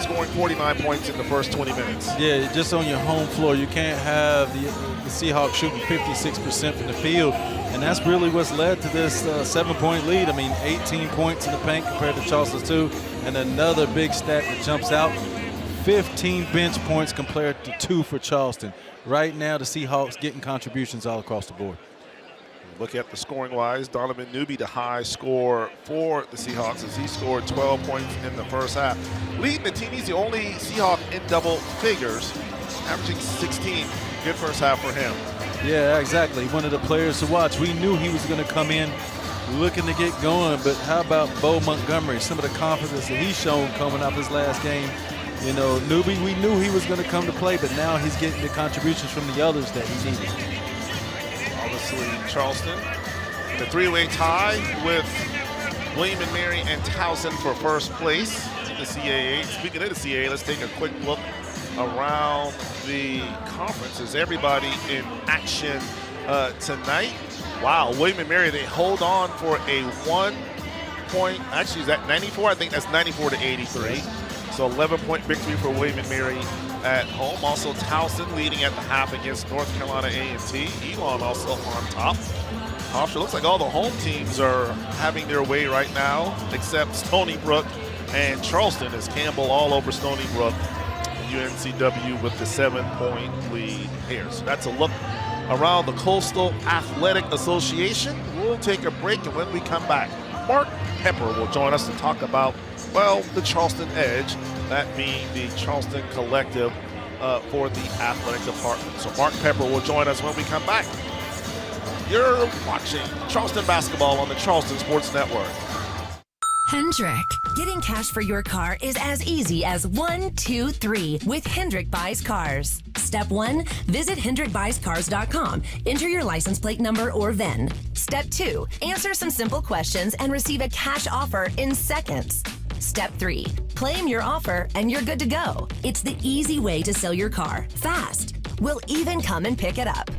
scoring 49 points in the first 20 minutes. Yeah, just on your home floor, you can't have the Seahawks shooting 56% from the field, and that's really what's led to this 7-point lead. I mean, 18 points in the paint compared to Charleston's 2, and another big stat that jumps out, 15 bench points compared to 2 for Charleston. Right now, the Seahawks getting contributions all across the board. Look at the scoring-wise, Donovan Newby, the high score for the Seahawks, as he scored 12 points in the first half. Leading the team, he's the only Seahawk in double figures, averaging 16. Good first half for him. Yeah, exactly. One of the players to watch. We knew he was going to come in looking to get going, but how about Bo Montgomery? Some of the confidence that he's shown coming off his last game. You know, Newby, we knew he was going to come to play, but now he's getting the contributions from the others that he needed. Obviously, Charleston, the three-way tie with William and Mary and Towson for first place in the CAA. Speaking of the CAA, let's take a quick look around the conference. Is everybody in action tonight? Wow, William and Mary, they hold on for a 1 point, actually is that 94? I think that's 94-83. So 11-point victory for William and Mary at home. Also Towson leading at the half against North Carolina A&T. Elon also on top. It looks like all the home teams are having their way right now, except Stony Brook and Charleston, as Campbell all over Stony Brook. UNCW with the 7-point lead here. So that's a look around the Coastal Athletic Association. We'll take a break, and when we come back, Mark Pepper will join us to talk about, well, the Charleston Edge, that being the Charleston Collective for the athletic department. So Mark Pepper will join us when we come back. You're watching Charleston basketball on the Charleston Sports Network. Hendrick. Getting cash for your car is as easy as 1, 2, 3 with Hendrick Buys Cars. Step 1, visit HendrickBuysCars.com. Enter your license plate number or VIN. Step 2, answer some simple questions and receive a cash offer in seconds. Step 3, claim your offer and you're good to go. It's the easy way to sell your car fast. We'll even come and pick it up.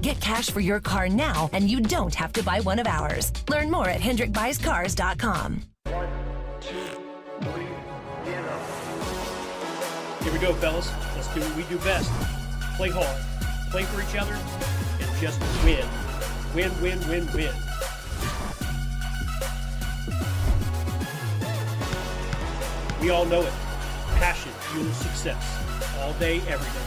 Get cash for your car now and you don't have to buy one of ours. Learn more at HendrickBuysCars.com. Here we go, fellas. Let's do what we do best. Play hard, play for each other, and just win. Win, win, win, win. We all know it. Passion fuels success. All day, every day.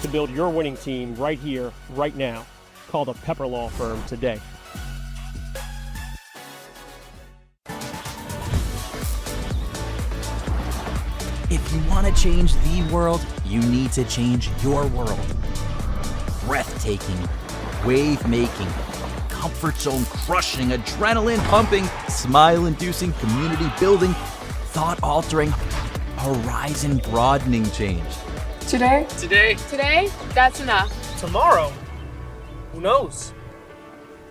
To build your winning team right here, right now, call the Pepper Law Firm today. If you want to change the world, you need to change your world. Breathtaking, wave-making, comfort zone crushing, adrenaline pumping, smile-inducing, community-building, thought-altering, horizon-broadening change. Today, that's enough. Tomorrow, who knows?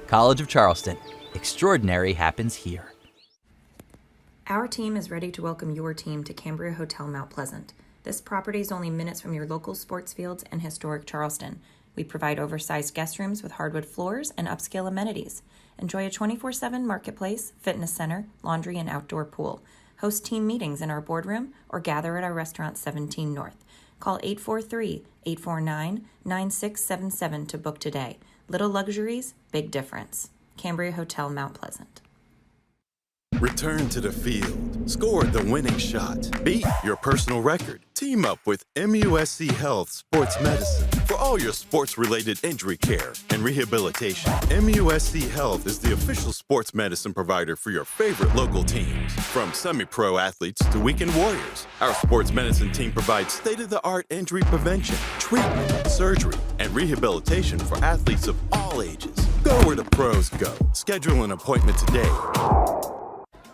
College of Charleston. Extraordinary happens here. Our team is ready to welcome your team to Cambria Hotel Mount Pleasant. This property is only minutes from your local sports fields and historic Charleston. We provide oversized guest rooms with hardwood floors and upscale amenities. Enjoy a 24/7 marketplace, fitness center, laundry, and outdoor pool. Host team meetings in our boardroom or gather at our restaurant 17 North. Call 843-849-9677 to book today. Little luxuries, big difference. Cambria Hotel Mount Pleasant. Return to the field. Score the winning shot. Beat your personal record. Team up with MUSC Health Sports Medicine for all your sports-related injury care and rehabilitation. MUSC Health is the official sports medicine provider for your favorite local teams. From semi-pro athletes to weekend warriors, our sports medicine team provides state-of-the-art injury prevention, treatment, surgery, and rehabilitation for athletes of all ages. Go where the pros go. Schedule an appointment today.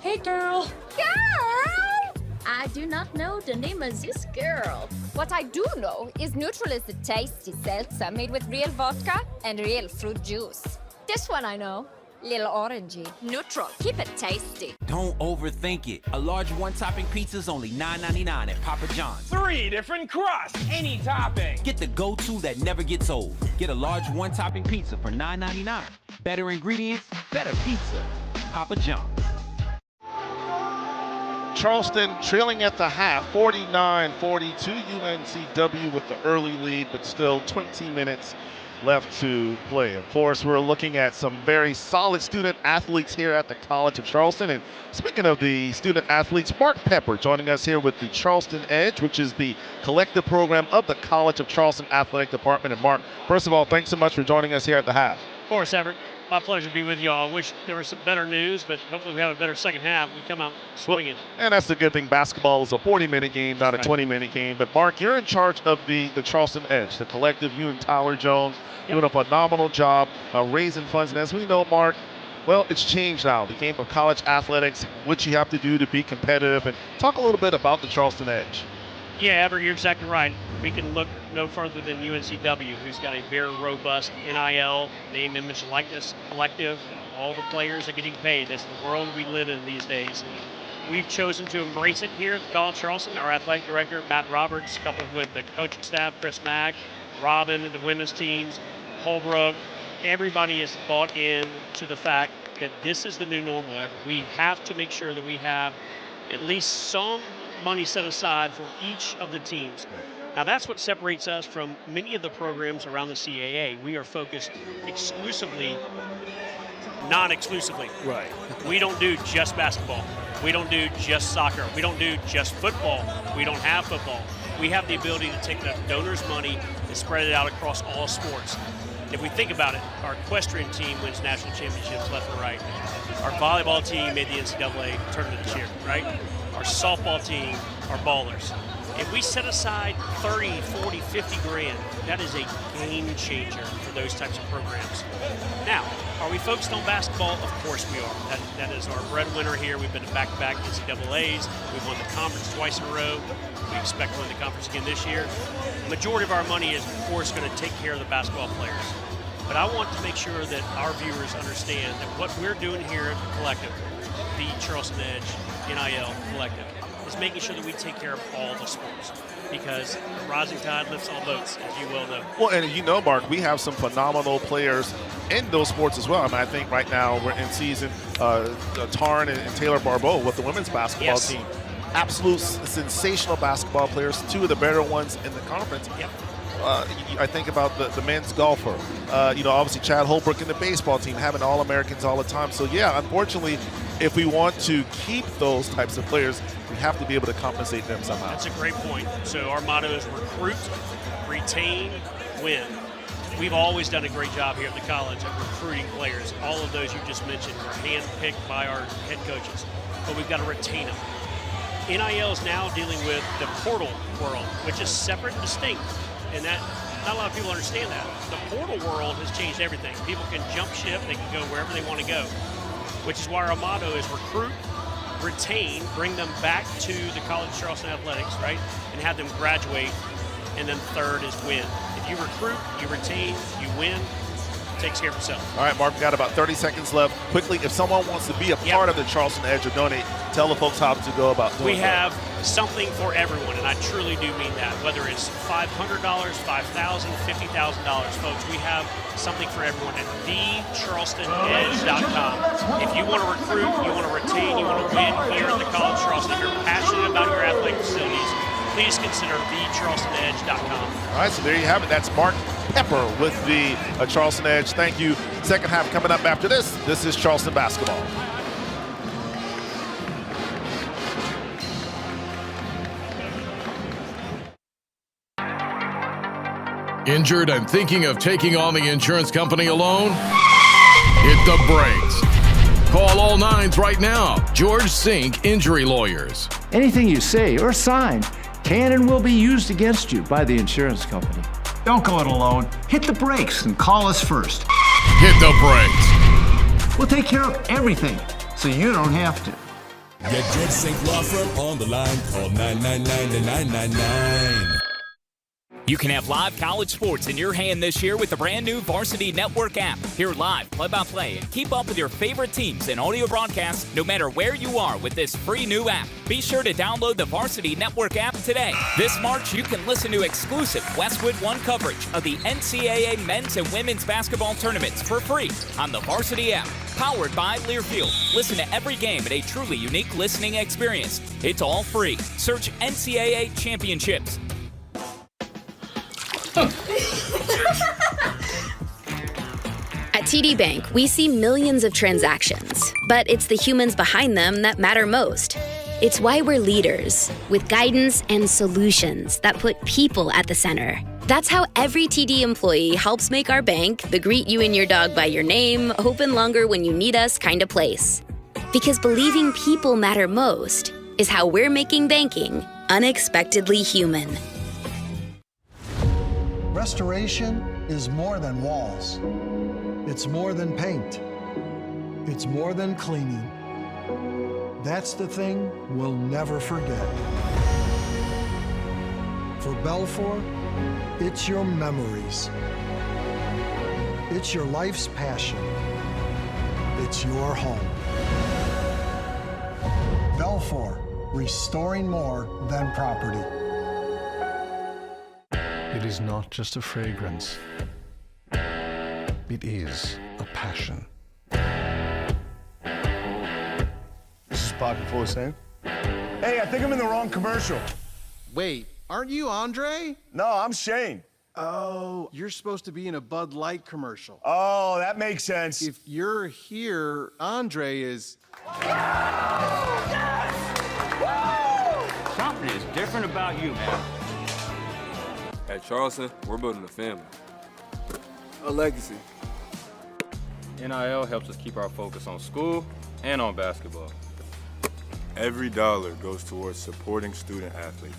Hey, girl. Girl! I do not know the name of this girl. What I do know is Neutral is a tasty seltzer made with real vodka and real fruit juice. This one I know. Little orangey. Neutral. Keep it tasty. Don't overthink it. A large one-topping pizza is only $9.99 at Papa John's. 3 different crusts, any topping. Get the go-to that never gets old. Get a large one-topping pizza for $9.99. Better ingredients, better pizza. Papa John's. Charleston trailing at the half, 49-42. UNCW with the early lead, but still 20 minutes left to play. Of course, we're looking at some very solid student athletes here at the College of Charleston. And speaking of the student athletes, Mark Pepper joining us here with the Charleston Edge, which is the collective program of the College of Charleston Athletic Department. And Mark, first of all, thanks so much for joining us here at the half. Of course, Everett. My pleasure to be with you all. I wish there was some better news, but hopefully we have a better second half. We come out swinging. And that's the good thing. Basketball is a 40-minute game, not a 20-minute game. But, Mark, you're in charge of the Charleston Edge, the collective. You and Tyler Jones doing a phenomenal job raising funds. And as we know, Mark, well, it's changed now. The game of college athletics, what you have to do to be competitive. And talk a little bit about the Charleston Edge. Yeah, Everett, you're exactly right. We can look no further than UNCW, who's got a very robust NIL, name, image, likeness collective. All the players are getting paid. That's the world we live in these days. We've chosen to embrace it here at the College of Charleston. Our athletic director, Matt Roberts, coupled with the coaching staff, Chris Mack, Robin, and the women's teams, Holbrook, everybody is bought in to the fact that this is the new normal. We have to make sure that we have at least some money set aside for each of the teams. Now that's what separates us from many of the programs around the CAA. We are focused exclusively, non-exclusively. Right. We don't do just basketball. We don't do just soccer. We don't do just football. We don't have football. We have the ability to take the donors' money and spread it out across all sports. If we think about it, our equestrian team wins national championships left and right. Our volleyball team made the NCAA tournament this year, right? Our softball team are ballers. If we set aside 30, 40, 50 grand, that is a game changer for those types of programs. Now, are we focused on basketball? Of course we are. That is our breadwinner here. We've been to back-to-back NCAAs. We've won the conference twice in a row. We expect to win the conference again this year. The majority of our money is, of course, going to take care of the basketball players. But I want to make sure that our viewers understand that what we're doing here at the collective, the Charleston Edge NIL collective, is making sure that we take care of all the sports, because the rising tide lifts all boats, as you well know. Well, and you know, Mark, we have some phenomenal players in those sports as well. I mean, I think right now we're in season, Tarn and Taylor Barbeau with the women's basketball team. Absolute sensational basketball players, two of the better ones in the conference. Yep. I think about the men's golfer. Obviously Chad Holbrook in the baseball team, having All-Americans all the time. So, yeah, unfortunately, if we want to keep those types of players, we have to be able to compensate them somehow. That's a great point. So our motto is recruit, retain, win. We've always done a great job here at the college of recruiting players. All of those you just mentioned were handpicked by our head coaches, but we've got to retain them. NIL is now dealing with the portal world, which is separate and distinct, and that not a lot of people understand that. The portal world has changed everything. People can jump ship, they can go wherever they want to go, which is why our motto is recruit, retain, bring them back to the College of Charleston Athletics, right, and have them graduate, and then third is win. If you recruit, you retain, you win, it takes care of itself. All right, Mark, we've got about 30 seconds left. Quickly, if someone wants to be a part of the Charleston Edge or donate, tell the folks how to go about doing We have something for everyone, and I truly do mean that. Whether it's $500, $5,000, $50,000, folks, we have something for everyone at thecharlestonedge.com. If you want to recruit, you want to retain, you want to win here at the College of Charleston, if you're passionate about your athletic facilities, please consider thecharlestonedge.com. All right, so there you have it. That's Mark Pepper with the Charleston Edge. Thank you. Second half coming up after this. This is Charleston basketball. Injured and thinking of taking on the insurance company alone? Hit the brakes. Call all nines right now. George Sink Injury Lawyers. Anything you say or sign can and will be used against you by the insurance company. Don't go it alone. Hit the brakes and call us first. Hit the brakes. We'll take care of everything, so you don't have to. Get George Sink Law Firm on the line. Call 999-999. You can have live college sports in your hand this year with the brand new Varsity Network app. Hear live, play-by-play, and keep up with your favorite teams and audio broadcasts no matter where you are with this free new app. Be sure to download the Varsity Network app today. This March, you can listen to exclusive Westwood One coverage of the NCAA men's and women's basketball tournaments for free on the Varsity app. Powered by Learfield. Listen to every game at a truly unique listening experience. It's all free. Search NCAA Championships. At TD Bank, we see millions of transactions, but it's the humans behind them that matter most. It's why we're leaders, with guidance and solutions that put people at the center. That's how every TD employee helps make our bank the greet you and your dog by your name, open longer when you need us kind of place. Because believing people matter most is how we're making banking unexpectedly human. Restoration is more than walls. It's more than paint. It's more than cleaning. That's the thing we'll never forget. For Belfour, it's your memories. It's your life's passion. It's your home. Belfour, restoring more than property. It is not just a fragrance. It is a passion. This is Pocket Full of Sand. Hey, I think I'm in the wrong commercial. Wait, aren't you Andre? No, I'm Shane. Oh, you're supposed to be in a Bud Light commercial. Oh, that makes sense. If you're here, Andre is... Something is different about you, man. At Charleston, we're building a family. A legacy. NIL helps us keep our focus on school and on basketball. Every dollar goes towards supporting student athletes.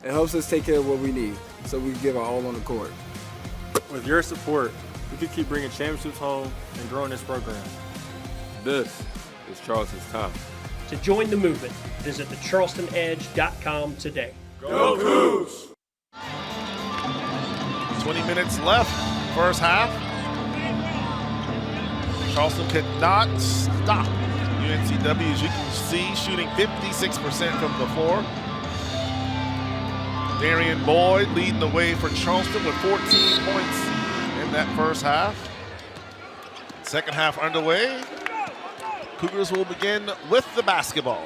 It helps us take care of what we need, so we can give our all on the court. With your support, we can keep bringing championships home and growing this program. This is Charleston's time. To join the movement, visit thecharlestonedge.com today. Go Cougs! 20 minutes left, first half. Charleston could not stop UNCW, as you can see, shooting 56% from the floor. Darian Boyd leading the way for Charleston with 14 points in that first half. Second half underway. Cougars will begin with the basketball.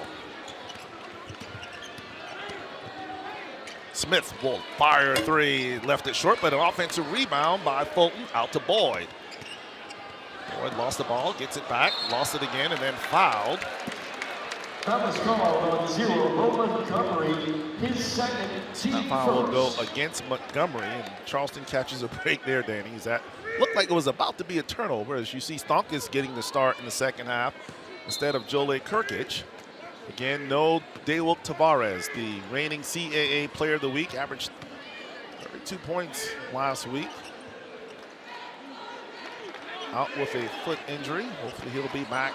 Smith will fire a three, left it short, but an offensive rebound by Fulton out to Boyd. Boyd lost the ball, gets it back, lost it again, and then fouled. That was called on 0 Montgomery, his second team That foul will go first. against Montgomery, and Charleston catches a break there, Danny. That looked like it was about to be a turnover, as you see Stonkus getting the start in the second half instead of Jolie Kirkich. Again, no Daewalt Tavares, the reigning CAA Player of the Week, averaged 32 points last week. Out with a foot injury. Hopefully he'll be back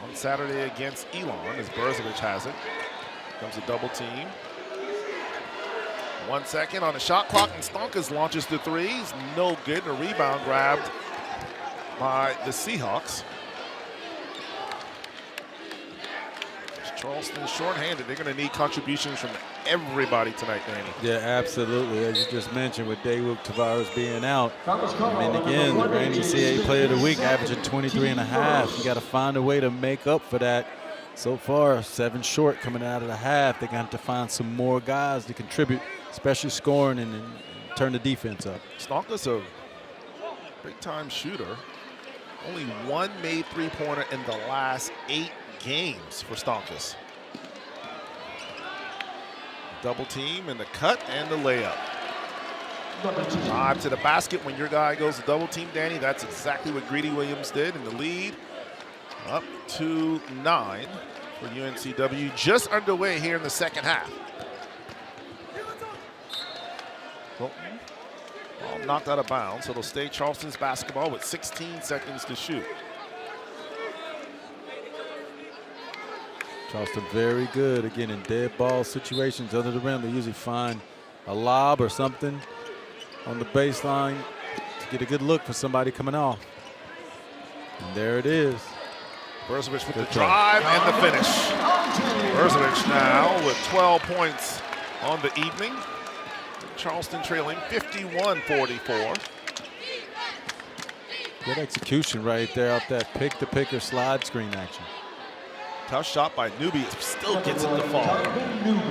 on Saturday against Elon, as Berzovic has it. Comes a double team. 1 second on the shot clock, and Stonkus launches the threes. No good. A rebound grabbed by the Seahawks. Charleston is shorthanded. They're going to need contributions from everybody tonight, Danny. Yeah, absolutely. As you just mentioned, with Daewalt Tavares being out. I mean, again, the reigning CAA Player of the Week, averaging 23 and a half. You got to find a way to make up for that. So far, 7 short coming out of the half. They're going to have to find some more guys to contribute, especially scoring and turn the defense up. Stonkus, a big-time shooter. Only one made three-pointer in the last 8 games for Stonkus. Double team and the cut and the layup. Drive to the basket when your guy goes to double team, Danny. That's exactly what Greedy Williams did in the lead. Up to 9 for UNCW. Just underway here in the second half. Well, ball knocked out of bounds, so it'll stay Charleston's basketball with 16 seconds to shoot. Charleston very good, again, in dead ball situations under the rim. They usually find a lob or something on the baseline to get a good look for somebody coming off. And there it is. Brzovic with the drive and the finish. Brzovic now with 12 points on the evening. Charleston trailing 51-44. Good execution right there off that pick-to-picker slide screen action. Tough shot by Newby. Still gets it to fall.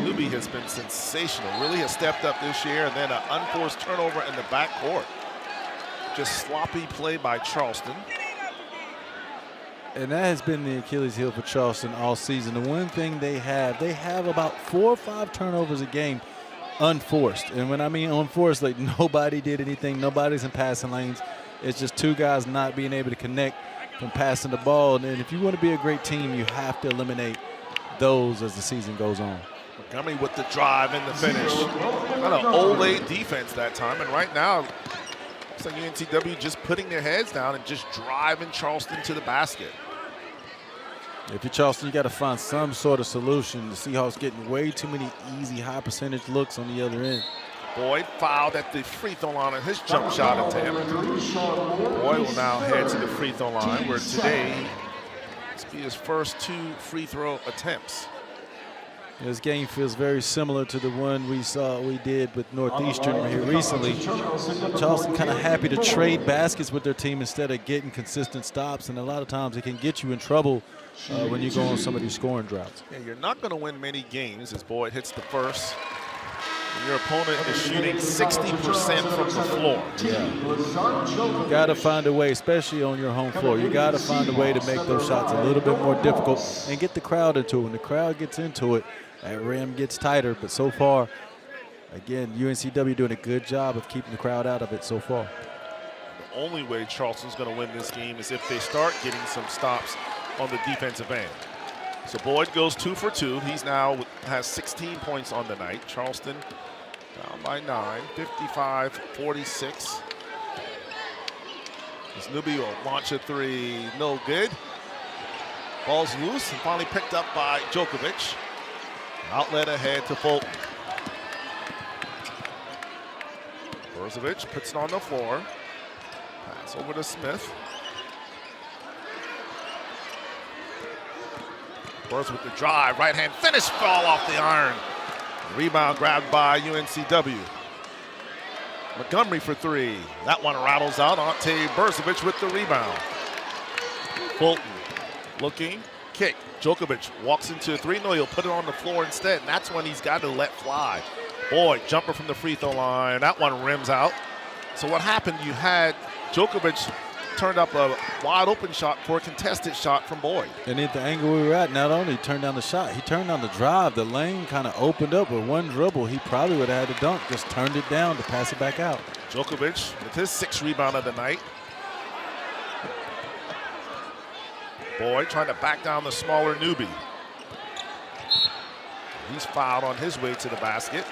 Newby has been sensational. Really has stepped up this year. And then an unforced turnover in the backcourt. Just sloppy play by Charleston. And that has been the Achilles heel for Charleston all season. The one thing they have about 4 or 5 turnovers a game unforced. And when I mean unforced, like nobody did anything. Nobody's in passing lanes. It's just 2 guys not being able to connect from passing the ball. And if you want to be a great team, you have to eliminate those as the season goes on. Montgomery with the drive and the finish. Not an Ole defense that time. And right now, it's like UNCW just putting their heads down and just driving Charleston to the basket. If you're Charleston, you got to find some sort of solution. The Seahawks getting way too many easy, high-percentage looks on the other end. Boyd fouled at the free throw line on his jump shot attempt. Boyd will now head to the free throw line, where today this will be his first 2 free throw attempts. This game feels very similar to the one we did with Northeastern here recently. Charleston kind of happy to trade baskets with their team instead of getting consistent stops, and a lot of times it can get you in trouble when you go on some of these scoring droughts. Yeah, you're not going to win many games as Boyd hits the first. And your opponent is shooting 60% from the floor. Yeah. You got to find a way, especially on your home floor. You got to find a way to make those shots a little bit more difficult and get the crowd into it. When the crowd gets into it, that rim gets tighter. But so far, again, UNCW doing a good job of keeping the crowd out of it so far. The only way Charleston's going to win this game is if they start getting some stops on the defensive end. So Boyd goes 2 for 2. He's now has 16 points on the night. Charleston down by 9, 55-46. As Newby will launch a 3, no good. Ball's loose and finally picked up by Djokovic. Outlet ahead to Fulton. Brzovic puts it on the floor. Pass over to Smith. Burns with the drive, right hand finish, fall off the iron. Rebound grabbed by UNCW. Montgomery for 3. That one rattles out. Ante Brzovic with the rebound. Fulton looking, kick. Djokovic walks into a 3. No, he'll put it on the floor instead, and that's when he's got to let fly. Boyd, jumper from the free throw line. That one rims out. So what happened, you had Djokovic turned up a wide open shot for a contested shot from Boyd. And at the angle we were at, not only turned down the shot, he turned down the drive. The lane kind of opened up with one dribble. He probably would have had to dunk, just turned it down to pass it back out. Djokovic with his 6th rebound of the night. Boyd trying to back down the smaller Newby. He's fouled on his way to the basket.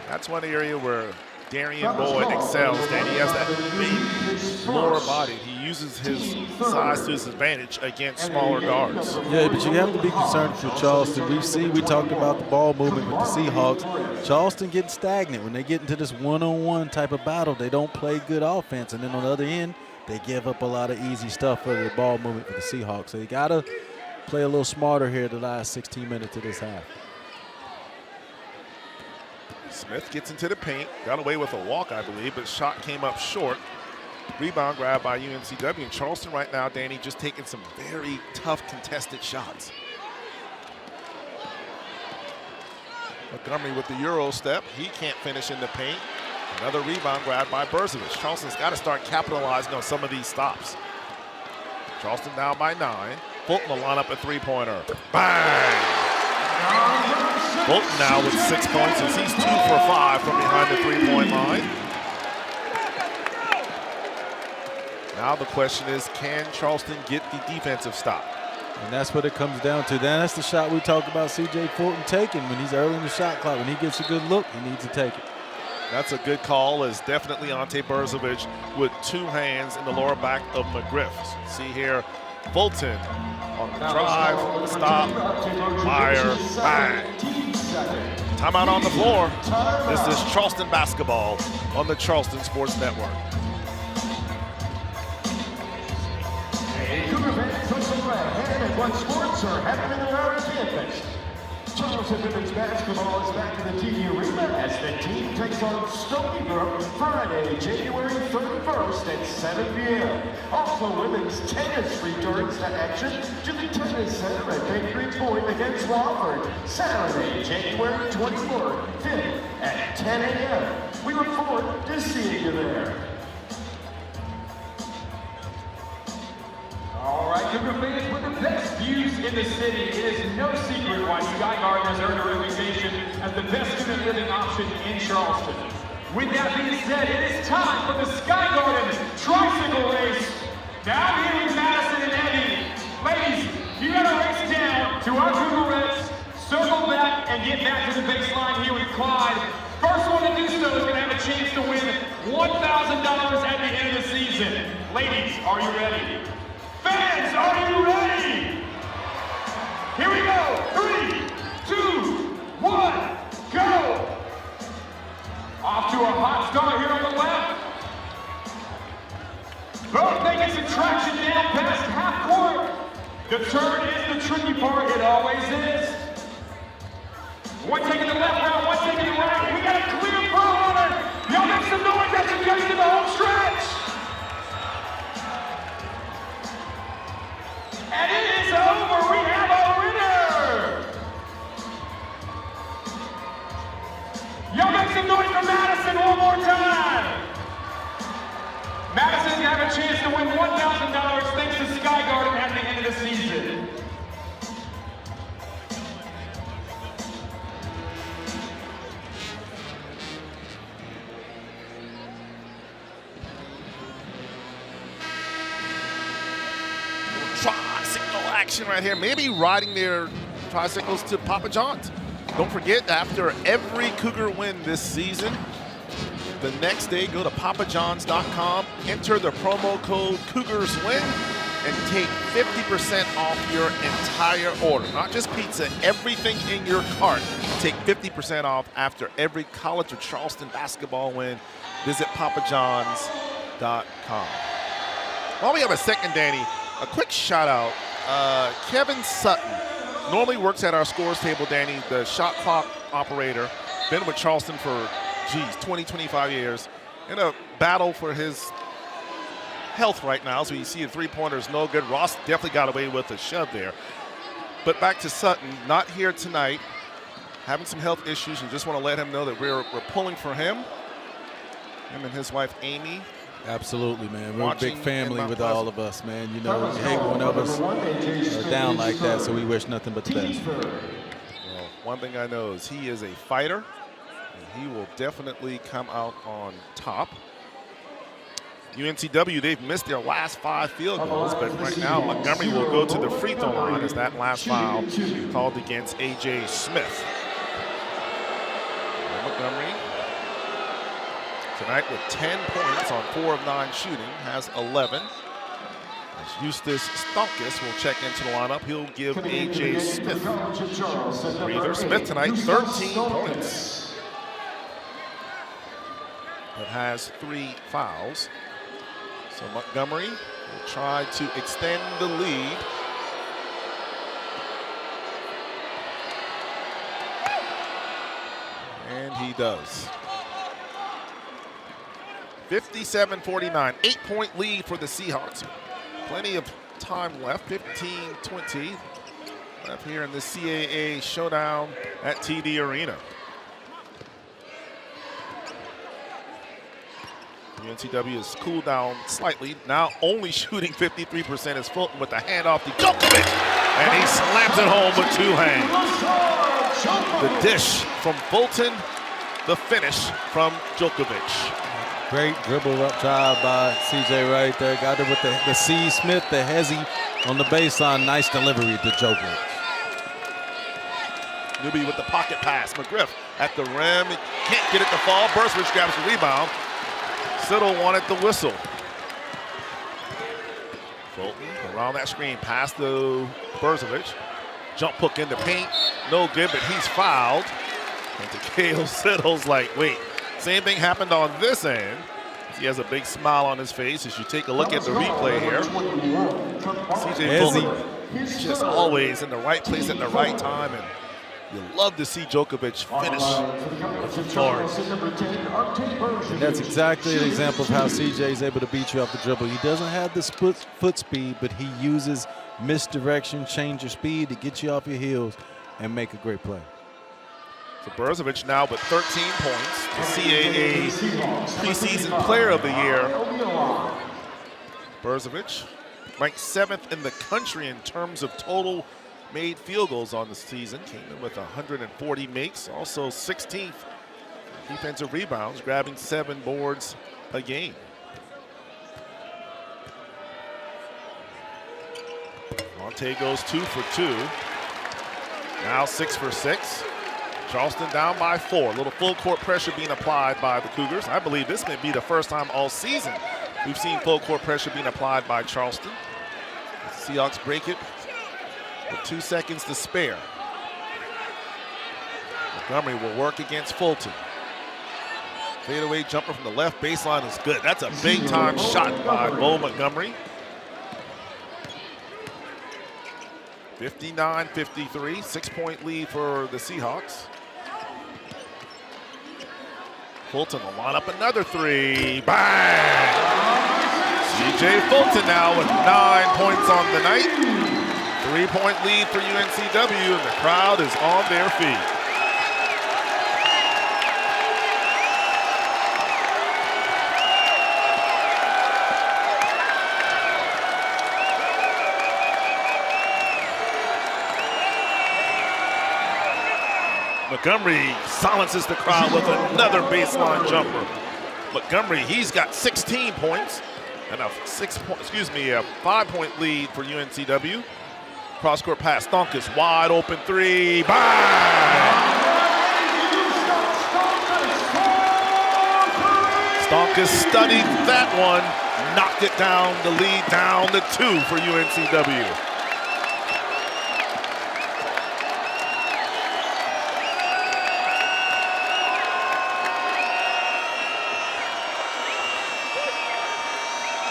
That's one area where Darian Boyd excels. Danny has that big lower body. He uses his size to his advantage against smaller guards. Yeah, but you have to be concerned for Charleston. We talked about the ball movement with the Seahawks. Charleston getting stagnant. When they get into this one-on-one type of battle, they don't play good offense. And then on the other end, they give up a lot of easy stuff for the ball movement for the Seahawks. So you got to play a little smarter here the last 16 minutes of this half. Smith gets into the paint, got away with a walk, I believe, but shot came up short. Rebound grabbed by UNCW. And Charleston right now, Danny, just taking some very tough contested shots. Montgomery with the Euro step. He can't finish in the paint. Another rebound grabbed by Brzovic. Charleston's got to start capitalizing on some of these stops. Charleston down by 9. Fulton will line up a 3-pointer. Bang! Fulton now with 6 points as he's 2 for 5 from behind the 3-point line. Now the question is, can Charleston get the defensive stop? And that's what it comes down to. That's the shot we talked about C.J. Fulton taking when he's early in the shot clock. When he gets a good look, he needs to take it. That's a good call, as definitely Ante Brzovic with 2 hands in the lower back of McGriff. See here, Fulton on the drive, stop, fire, bang. Timeout on the floor. This is Charleston basketball on the Charleston Sports Network. Hey, Cougar fans, put some red hand at what sports are happening around campus. Charleston women's basketball is back in the TD Arena as the team takes on Stony Brook Friday, January 31st at 7 p.m. Also, women's tennis returns to action to the Tennis Center at Bakery Point against Wofford, Saturday, January 24th, 5th at 10 a.m. We look forward to seeing you there. All right, Cougar fans, with the best views in the city, it is no secret why Sky Garden has earned a reputation as the best student living option in Charleston. With that being said, it is time for the Sky Garden tricycle race. Down here in Madison and Eddie. Ladies, you gotta race down to our Cougarettes, circle back, and get back to the baseline here with Clyde. First one to do so is gonna have a chance to win $1,000 at the end of the season. Ladies, are you ready? Fans, are you ready? Here we go. 3, 2, 1, go. Off to a hot start here on the left. Both making some traction down past half court. The turn is the tricky part. It always is. One taking the left route, one taking the right. We got a clear pro runner. Y'all make some noise as you get to the home stretch. And it is over. We have a winner. Y'all make some noise for Madison one more time. Madison's gonna have a chance to win $1,000 thanks to Sky Garden at the end of the season. Tricycle action right here. Maybe riding their tricycles to Papa John's. Don't forget, after every Cougar win this season, the next day go to papajohns.com, enter the promo code CougarsWin, and take 50% off your entire order. Not just pizza, everything in your cart. Take 50% off after every College of Charleston basketball win. Visit papajohns.com. While we have a second, Danny, a quick shout out. Kevin Sutton normally works at our scores table, Danny, the shot clock operator. Been with Charleston for, 20, 25 years. In a battle for his health right now, so you see the three-pointers no good. Ross definitely got away with a shove there. But back to Sutton, not here tonight, having some health issues, and just want to let him know that we're pulling for him. Him and his wife, Amy. Absolutely, man. We're a big family with all of us, man. You know, we hate one of us are down like that, so we wish nothing but the best. Well, one thing I know is he is a fighter, and he will definitely come out on top. UNCW, they've missed their last 5 field goals, but right now Montgomery will go to the free throw line as that last foul called against A.J. Smith. Montgomery tonight with 10 points on 4 of 9 shooting, has 11. As Eustace Stonkus will check into the lineup, he'll give A.J. Smith a breather. Smith tonight, 13 points, but has 3 fouls. So Montgomery will try to extend the lead. And he does. 57-49, 8-point lead for the Seahawks. Plenty of time left, 15-20 left here in the CAA showdown at TD Arena. UNCW has cooled down slightly, now only shooting 53% is Fulton with the handoff to Djokovic, and he slams it home with 2 hands. The dish from Fulton, the finish from Djokovic. Great dribble up job by CJ right there. Got it with the C. Smith, the hezzy on the baseline. Nice delivery to Djokovic. Newby with the pocket pass. McGriff at the rim. Can't get it to fall. Burswich grabs the rebound. Siddle wanted the whistle. Fulton around that screen. Pass to Burswich. Jump hook in the paint. No good, but he's fouled. And Takeo Settle's like, wait, same thing happened on this end. He has a big smile on his face as you take a look at the replay here. CJ Fulton just always in the right place at the right time, and you love to see Djokovic finish with the forward. And that's exactly an example of how CJ is able to beat you off the dribble. He doesn't have the foot speed, but he uses misdirection, change your speed to get you off your heels and make a great play. So Brzovic now with 13 points, the CAA preseason player of the year. Brzovic ranked 7th in the country in terms of total made field goals on the season. Came in with 140 makes, also 16th defensive rebounds, grabbing 7 boards a game. Monte goes 2 for 2. Now 6 for 6. Charleston down by 4. A little full court pressure being applied by the Cougars. I believe this may be the first time all season we've seen full court pressure being applied by Charleston. The Seahawks break it with 2 seconds to spare. Montgomery will work against Fulton. Fadeaway jumper from the left baseline is good. That's a big time shot by Bo Montgomery. 59-53, 6-point lead for the Seahawks. Fulton will line up another 3. Bang! CJ Fulton now with 9 points on the night. 3-point lead for UNCW, and the crowd is on their feet. Montgomery silences the crowd with another baseline jumper. Montgomery, he's got 16 points and a 5-point lead for UNCW. Cross-court pass, Stonkus, wide open 3, bang! Stonkus studied that one, knocked it down, the lead down to 2 for UNCW.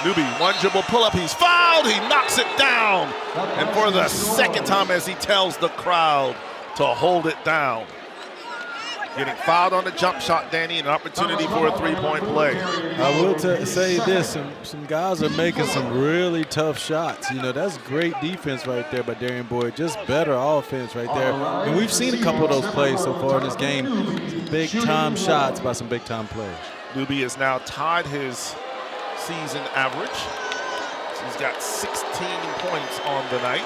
Newby, one dribble pull-up, he's fouled, he knocks it down. And for the second time as he tells the crowd to hold it down. Getting fouled on the jump shot, Danny, an opportunity for a 3-point play. I will say this, some guys are making some really tough shots. You know, that's great defense right there by Darian Boyd, just better offense right there. And we've seen a couple of those plays so far in this game. Some big-time shots by some big-time players. Newby has now tied his season average. So he's got 16 points on the night.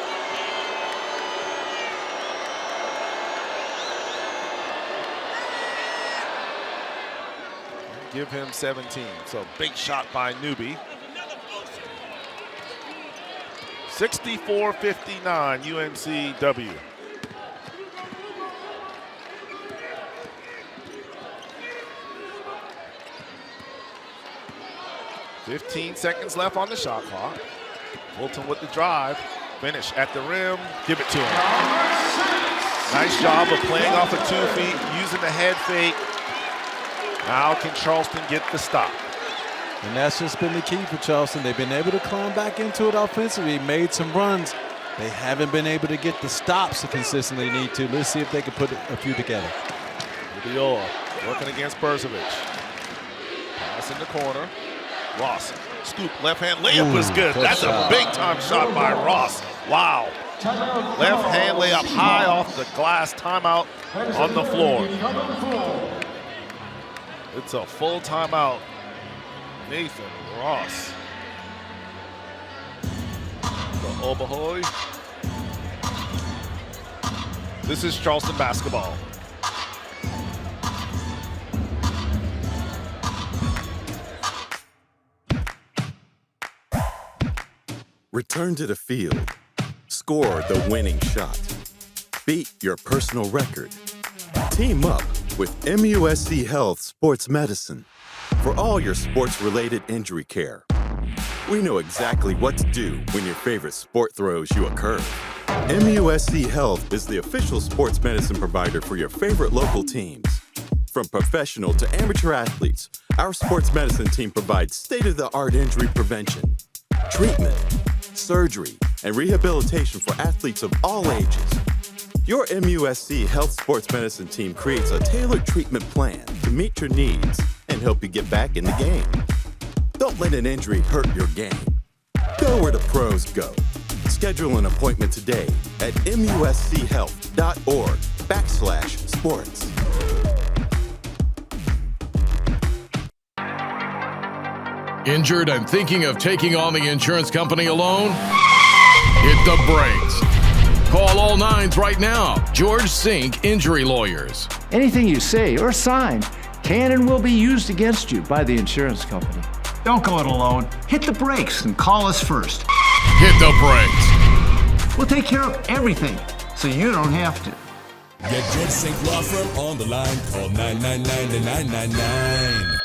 Give him 17. So big shot by Newby. 64-59 UNCW. .15 seconds left on the shot clock. Fulton with the drive. Finish at the rim. Give it to him. Nice job of playing off of 2 feet, using the head fake. Now can Charleston get the stop? And that's just been the key for Charleston. They've been able to climb back into it offensively, made some runs. They haven't been able to get the stops they consistently need to. Let's see if they can put a few together. Viola working against Brzovic. Pass in the corner. Ross, scoop, left hand layup is good. That's a big time shot by Ross. Wow. Left hand layup high off the glass. Timeout on the floor. It's a full timeout. Nathan Ross. The Obahoy. This is Charleston basketball. Return to the field. Score the winning shot. Beat your personal record. Team up with MUSC Health Sports Medicine for all your sports-related injury care. We know exactly what to do when your favorite sport throws you a curve. MUSC Health is the official sports medicine provider for your favorite local teams. From professional to amateur athletes, our sports medicine team provides state-of-the-art injury prevention, treatment, surgery, and rehabilitation for athletes of all ages. Your MUSC Health Sports Medicine team creates a tailored treatment plan to meet your needs and help you get back in the game. Don't let an injury hurt your game. Go where the pros go. Schedule an appointment today at muschealth.org/sports. Injured and thinking of taking on the insurance company alone? Hit the brakes. Call all nines right now. George Sink Injury Lawyers. Anything you say or sign can and will be used against you by the insurance company. Don't go it alone. Hit the brakes and call us first. Hit the brakes. We'll take care of everything, so you don't have to. Get George Sink Law Firm on the line. Call 999-9999.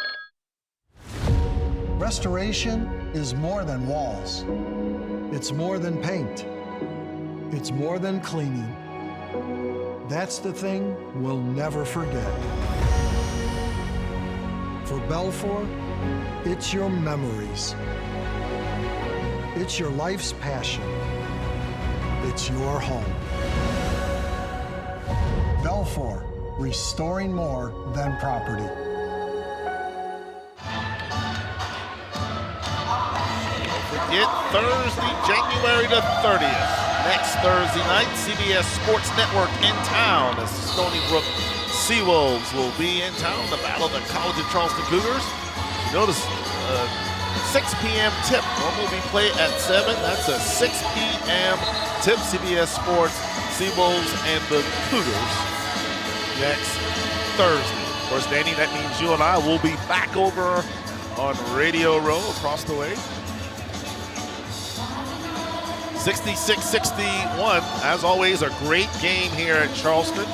Restoration is more than walls. It's more than paint. It's more than cleaning. That's the thing we'll never forget. For Belfour, it's your memories. It's your life's passion. It's your home. Belfour, restoring more than property. Forget Thursday, January the 30th. Next Thursday night, CBS Sports Network in town as the Stony Brook Seawolves will be in town to battle the College of Charleston Cougars. Notice 6 p.m. tip. Normally we play at 7. That's a 6 p.m. tip. CBS Sports, Seawolves, and the Cougars next Thursday. Of course, Danny, that means you and I will be back over on Radio Row across the way. 66-61. As always, a great game here at Charleston.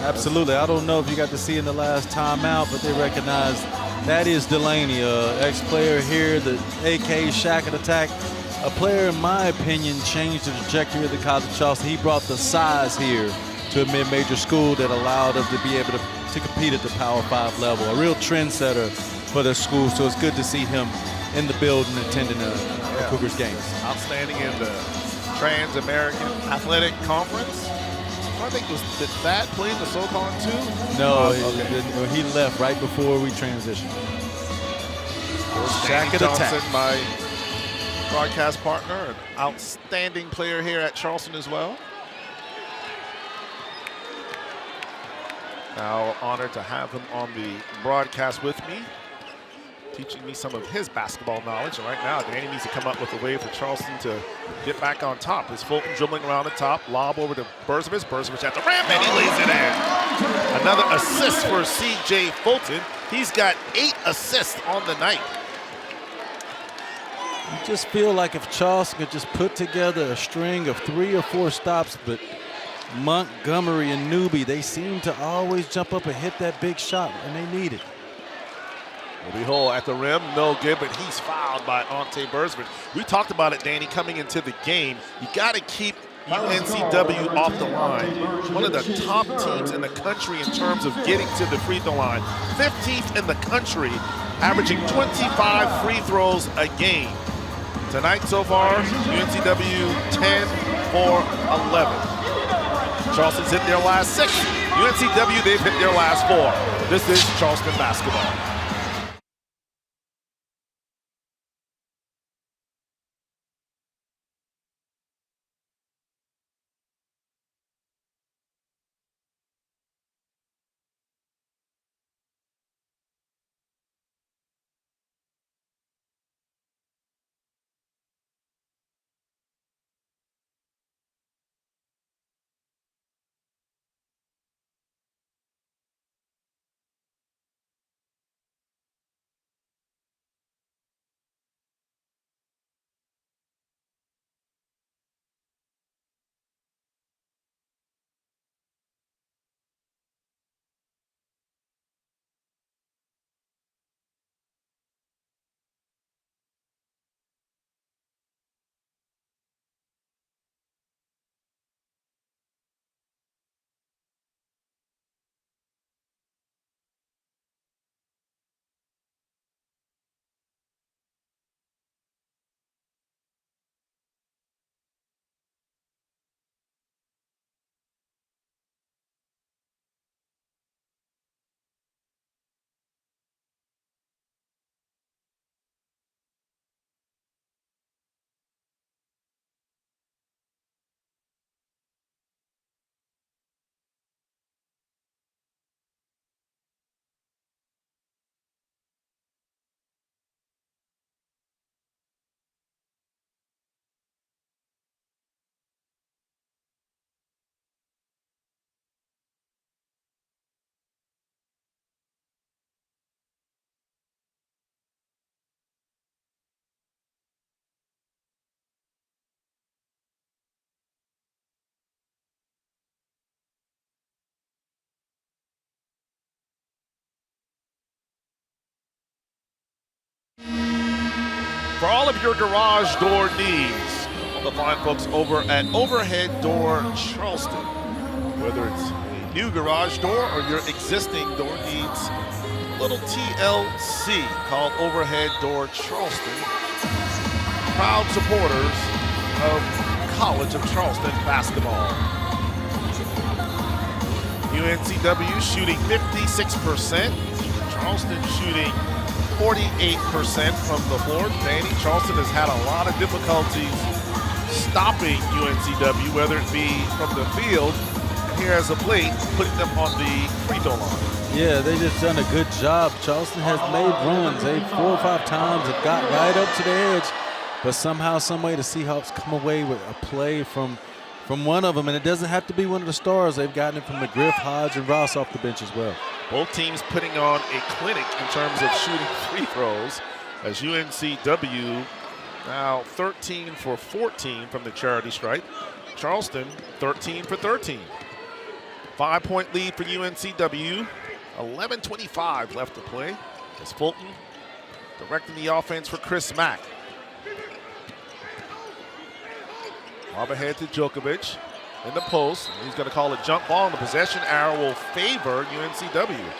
Absolutely. I don't know if you got to see in the last timeout, but they recognize that is Delaney, ex-player here, the AK Shack attack. A player, in my opinion, changed the trajectory of the College of Charleston. He brought the size here to a mid-major school that allowed them to be able to compete at the Power 5 level. A real trendsetter for the school, so it's good to see him in the building attending the Cougars games. Outstanding in the Trans-American Athletic Conference. I think did Thad play in the SoCon too? No, he left right before we transitioned. Danny Johnson, my broadcast partner, an outstanding player here at Charleston as well. Now honored to have him on the broadcast with me, teaching me some of his basketball knowledge. And right now, Danny needs to come up with a way for Charleston to get back on top. Is Fulton dribbling around the top, lob over to Berzovich. Berzovich at the rim, and he lays it in. Another assist for C.J. Fulton. He's got 8 assists on the night. You just feel like if Charleston could just put together a string of 3 or 4 stops, but Montgomery and Newby, they seem to always jump up and hit that big shot, and they need it. Bobby Hole at the rim, no good, but he's fouled by Ante Berzovich. We talked about it, Danny, coming into the game. You got to keep UNCW off the line. One of the top teams in the country in terms of getting to the free throw line. 15th in the country, averaging 25 free throws a game. Tonight so far, UNCW 10 for 11. Charleston's hit their last 6. UNCW, they've hit their last 4. This is Charleston basketball. For all of your garage door needs, the fine folks over at Overhead Door Charleston. Whether it's a new garage door or your existing door needs little TLC, called Overhead Door Charleston. Proud supporters of College of Charleston basketball. UNCW shooting 56%. Charleston shooting 48% from the floor. Danny, Charleston has had a lot of difficulties stopping UNCW, whether it be from the field, and here as of late, putting them on the free throw line. Yeah, they just done a good job. Charleston has made runs. They 4 or 5 times have got right up to the edge, but somehow, some way, the Seahawks come away with a play from one of them, and it doesn't have to be one of the stars. They've gotten it from McGriff, Hodge, and Ross off the bench as well. Both teams putting on a clinic in terms of shooting free throws, as UNCW now 13 for 14 from the charity stripe. Charleston 13 for 13. 5-point lead for UNCW. 11:25 left to play as Fulton directing the offense for Chris Mack. Lob ahead to Djokovic in the post. He's going to call a jump ball, and the possession arrow will favor UNCW.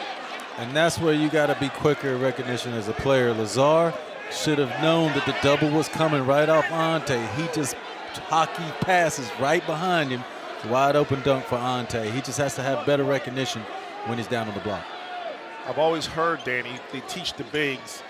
And that's where you got to be quicker in recognition as a player. Lazar should have known that the double was coming right off Ante. He just hockey passes right behind him. Wide open dunk for Ante. He just has to have better recognition when he's down on the block. I've always heard, Danny, they teach the bigs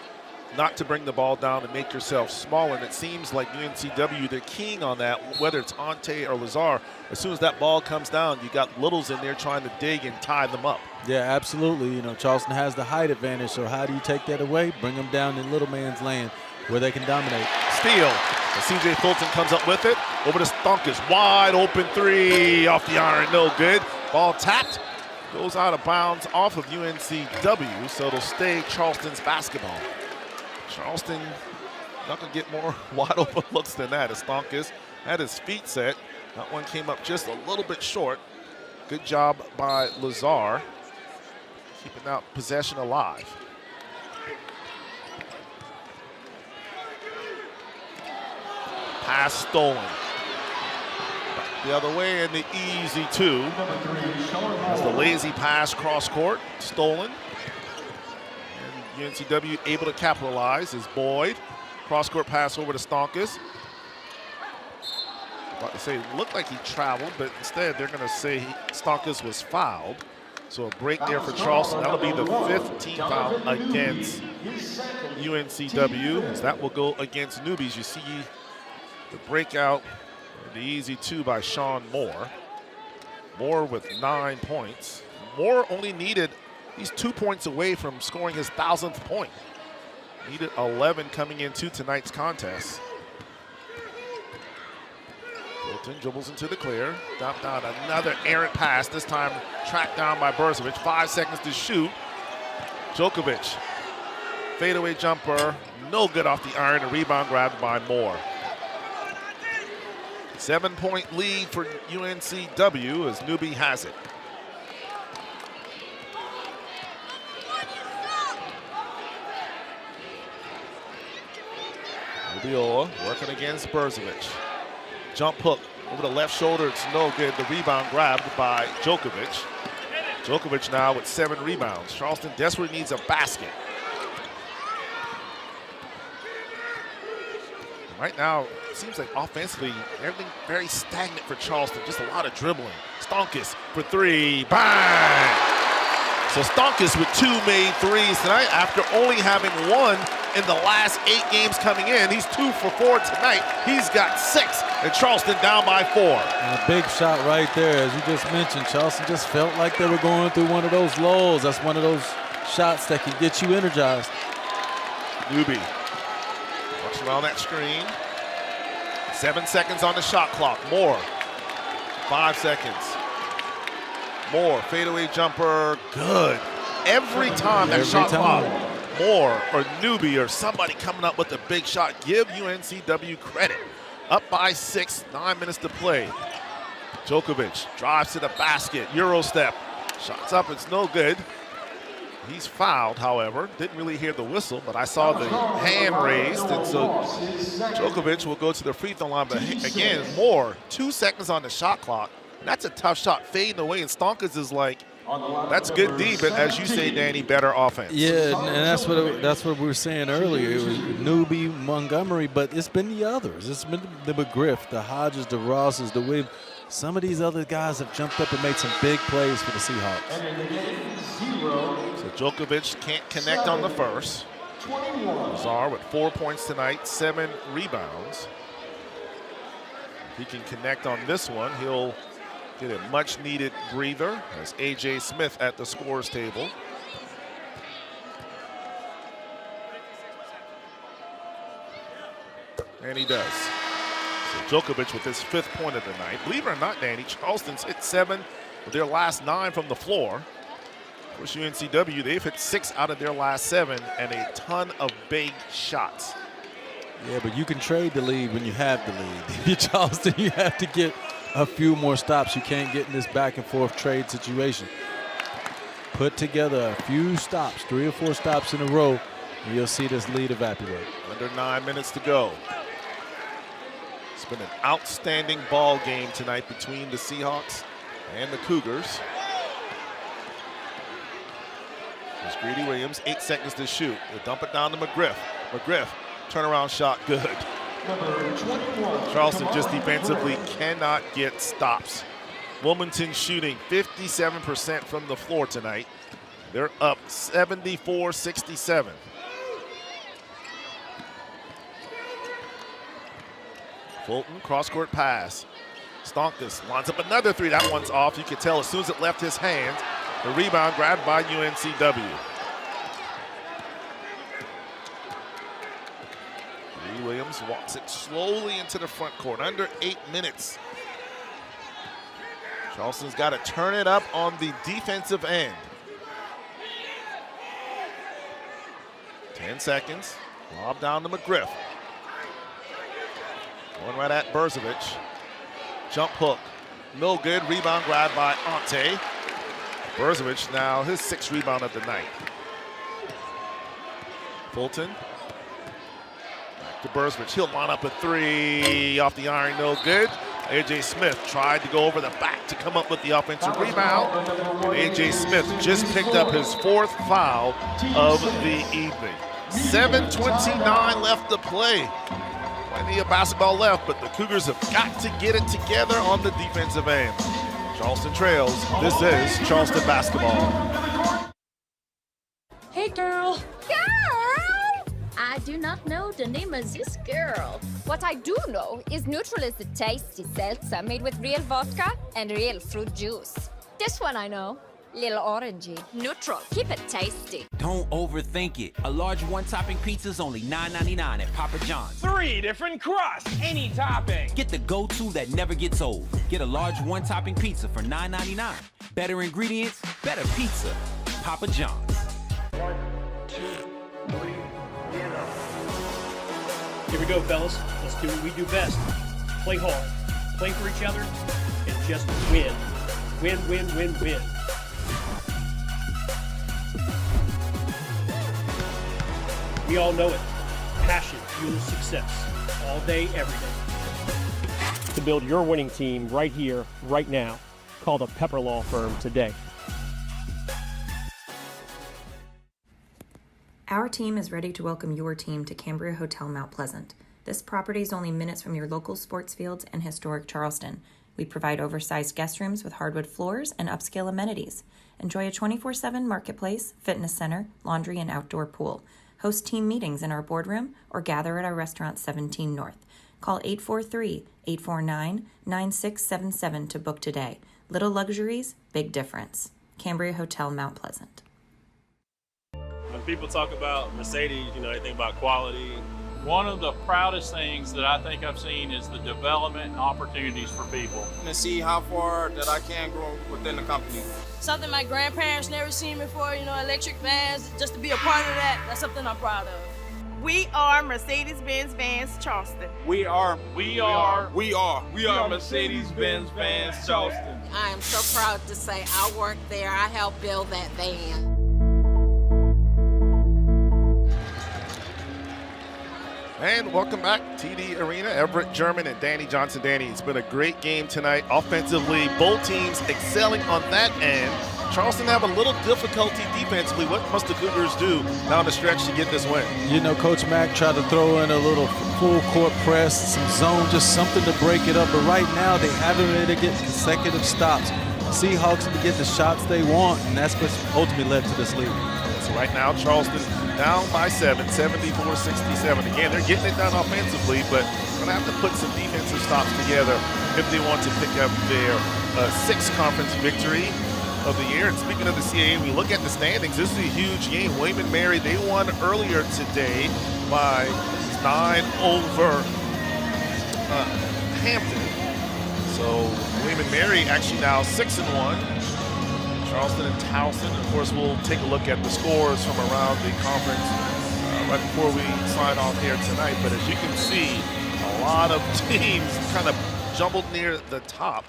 not to bring the ball down and make yourself smaller, and it seems like UNCW, they're keying on that, whether it's Ante or Lazar. As soon as that ball comes down, you got Littles in there trying to dig and tie them up. Yeah, absolutely. You know, Charleston has the height advantage, so how do you take that away? Bring them down in little man's land where they can dominate. Steal. CJ Fulton comes up with it. Over to Stonkus. Wide open three off the iron. No good. Ball tapped. Goes out of bounds off of UNCW, so it'll stay Charleston's basketball. Charleston not going to get more wide open looks than that, as Stonkus had his feet set. That one came up just a little bit short. Good job by Lazar, keeping that possession alive. Pass stolen. The other way, and the easy two. That's the lazy pass cross court, stolen. And UNCW able to capitalize is Boyd. Cross court pass over to Stonkus. About to say, it looked like he traveled, but instead they're going to say Stonkus was fouled. So a break there for Charleston. That'll be the 5th team foul against UNCW, as that will go against newbies. You see the breakout, the easy two by Sean Moore. Moore with 9 points. Moore only needed, he's 2 points away from scoring his 1,000th point. Needed 11 coming into tonight's contest. Fulton dribbles into the clear. Down, another errant pass, this time tracked down by Berzovic. 5 seconds to shoot. Djokovic, fadeaway jumper, no good off the iron. A rebound grabbed by Moore. 7-point lead for UNCW as Newbie has it. Obiola working against Berzovic. Jump hook over the left shoulder, it's no good. The rebound grabbed by Djokovic. Djokovic now with 7 rebounds. Charleston desperately needs a basket. Right now, it seems like offensively, everything very stagnant for Charleston. Just a lot of dribbling. Stonkus for 3, bang! So Stonkus with 2 made threes tonight after only having 1 in the last 8 games coming in. He's 2 for 4 tonight. He's got 6, and Charleston down by 4. And a big shot right there. As you just mentioned, Charleston just felt like they were going through one of those lulls. That's one of those shots that can get you energized. Newbie works around that screen. 7 seconds on the shot clock. Moore, 5 seconds. Moore, fadeaway jumper, good. Every time that shot clock, Moore or Newbie or somebody coming up with a big shot, give UNCW credit. Up by 6, 9 minutes to play. Djokovic drives to the basket, Euro step. Shots up, it's no good. He's fouled, however. Didn't really hear the whistle, but I saw the hand raised, and so Djokovic will go to the free throw line. But again, 2 seconds on the shot clock. And that's a tough shot, fading away, and Stonkas is like, that's good D, but as you say, Danny, better offense. Yeah, and that's what we were saying earlier. It was Newby, Montgomery, but it's been the others. It's been the McGriff, the Hodges, the Rosses, the Williams. Some of these other guys have jumped up and made some big plays for the Seahawks. So Djokovic can't connect on the first. Lazar with 4 points tonight, 7 rebounds. If he can connect on this one, he'll get a much-needed breather as A.J. Smith at the scorer's table. And he does. So Djokovic with his 5th point of the night. Believe it or not, Danny, Charleston's hit 7 of their last 9 from the floor. Of course, UNCW, they've hit 6 out of their last 7 and a ton of big shots. Yeah, but you can trade the lead when you have the lead. If you're Charleston, you have to get a few more stops. You can't get in this back-and-forth trade situation. Put together a few stops, 3 or 4 stops in a row, and you'll see this lead evaporate. Under 9 minutes to go. It's been an outstanding ball game tonight between the Seahawks and the Cougars. There's Greedy Williams, 8 seconds to shoot. They dump it down to McGriff. McGriff, turnaround shot, good. Charleston just defensively cannot get stops. Wilmington shooting 57% from the floor tonight. They're up 74-67. Fulton, cross-court pass. Stonkas lines up another 3. That one's off. You could tell as soon as it left his hand. The rebound grabbed by UNCW. Williams walks it slowly into the front court. Under 8 minutes. Charleston's got to turn it up on the defensive end. 10 seconds. Lob down to McGriff. Going right at Berzovic. Jump hook. No good. Rebound grabbed by Ante. Berzovic now his 6th rebound of the night. Fulton. To Berzovic, he'll line up a 3 off the iron, no good. A.J. Smith tried to go over the back to come up with the offensive rebound. And A.J. Smith just picked up his 4th foul of the evening. 7:29 left to play. Plenty of basketball left, but the Cougars have got to get it together on the defensive end. Charleston trails. This is Charleston basketball. Hey, girl. I do not know the name of this girl. What I do know is Neutral is a tasty seltzer made with real vodka and real fruit juice. This one I know. Little orangey. Neutral. Keep it tasty. Don't overthink it. A large one-topping pizza's only $9.99 at Papa John's. 3 different crusts, any topping. Get the go-to that never gets old. Get a large one-topping pizza for $9.99. Better ingredients, better pizza. Papa John's. 1, 2, 3. Here we go, fellas. Let's do what we do best. Play hard, play for each other, and just win. Win, win, win, win. We all know it. Passion fuels success. All day, every day. To build your winning team right here, right now, call the Pepper Law Firm today. Our team is ready to welcome your team to Cambria Hotel Mount Pleasant. This property is only minutes from your local sports fields and historic Charleston. We provide oversized guest rooms with hardwood floors and upscale amenities. Enjoy a 24/7 marketplace, fitness center, laundry, and outdoor pool. Host team meetings in our boardroom or gather at our restaurant 17 North. Call 843-849-9677 to book today. Little luxuries, big difference. Cambria Hotel Mount Pleasant. When people talk about Mercedes, they think about quality. One of the proudest things that I think I've seen is the development and opportunities for people. To see how far that I can grow within the company. Something my grandparents never seen before, electric vans, just to be a part of that, that's something I'm proud of. We are Mercedes-Benz Vans Charleston. We are Mercedes-Benz Vans Charleston. I am so proud to say I worked there. I helped build that van. And welcome back, TD Arena. Everett German and Danny Johnson. Danny, it's been a great game tonight. Offensively, both teams excelling on that end. Charleston have a little difficulty defensively. What must the Cougars do down the stretch to get this win? You know, Coach Mack tried to throw in a little full court press, some zone, just something to break it up. But right now, they haven't been able to get consecutive stops. Seahawks to get the shots they want, and that's what's ultimately led to this lead. So right now, Charleston down by 7, 74-67. Again, they're getting it done offensively, but going to have to put some defensive stops together if they want to pick up their sixth conference victory of the year. And speaking of the CAA, we look at the standings. This is a huge game. William and Mary, they won earlier today by 9 over Hampton. So William and Mary actually now 6-1. Charleston and Towson. Of course, we'll take a look at the scores from around the conference right before we sign off here tonight. But as you can see, a lot of teams kind of jumbled near the top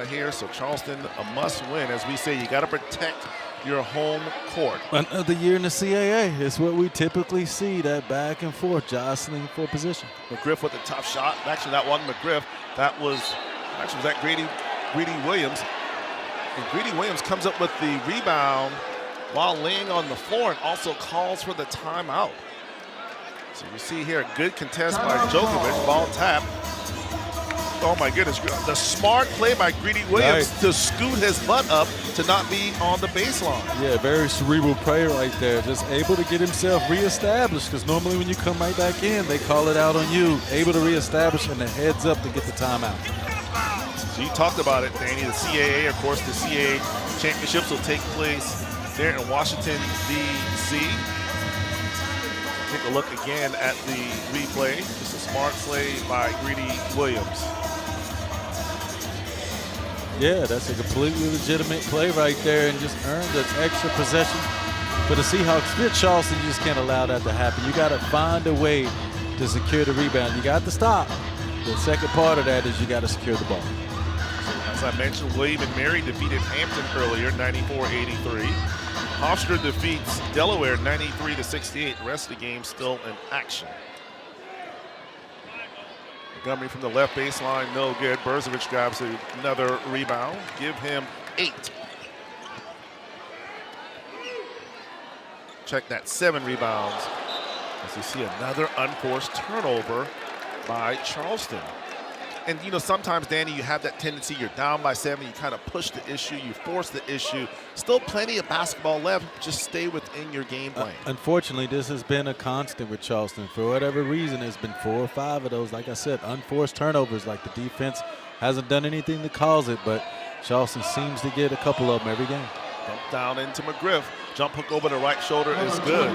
here. So Charleston, a must-win. As we say, you got to protect your home court. Another year in the CAA is what we typically see, that back and forth, jostling for position. McGriff with a tough shot. Actually, that wasn't McGriff. That was that Greedy Williams. And Greedy Williams comes up with the rebound while laying on the floor and also calls for the timeout. So you see here a good contest by Djokovic, ball tap. Oh my goodness, the smart play by Greedy Williams to scoot his butt up to not be on the baseline. Yeah, very cerebral play right there. Just able to get himself reestablished, because normally when you come right back in, they call it out on you. Able to reestablish and the heads up to get the timeout. So you talked about it, Danny, the CAA. Of course, the CAA championships will take place there in Washington, D.C. Take a look again at the replay. Just a smart play by Greedy Williams. Yeah, that's a completely legitimate play right there, and just earned an extra possession for the Seahawks. If you're Charleston, you just can't allow that to happen. You got to find a way to secure the rebound. You got to stop. The second part of that is you got to secure the ball. As I mentioned, William and Mary defeated Hampton earlier, 94-83. Hofstra defeats Delaware 93-68. The rest of the game still in action. Montgomery from the left baseline, no good. Berzovic grabs another rebound. Give him 8. Check that, 7 rebounds. As you see another unforced turnover by Charleston. And, you know, sometimes, Danny, you have that tendency, you're down by 7, you kind of push the issue, you force the issue. Still plenty of basketball left. Just stay within your game plan. Unfortunately, this has been a constant with Charleston. For whatever reason, there's been 4 or 5 of those, like I said, unforced turnovers. Like the defense hasn't done anything to cause it, but Charleston seems to get a couple of them every game. Dump down into McGriff. Jump hook over the right shoulder is good.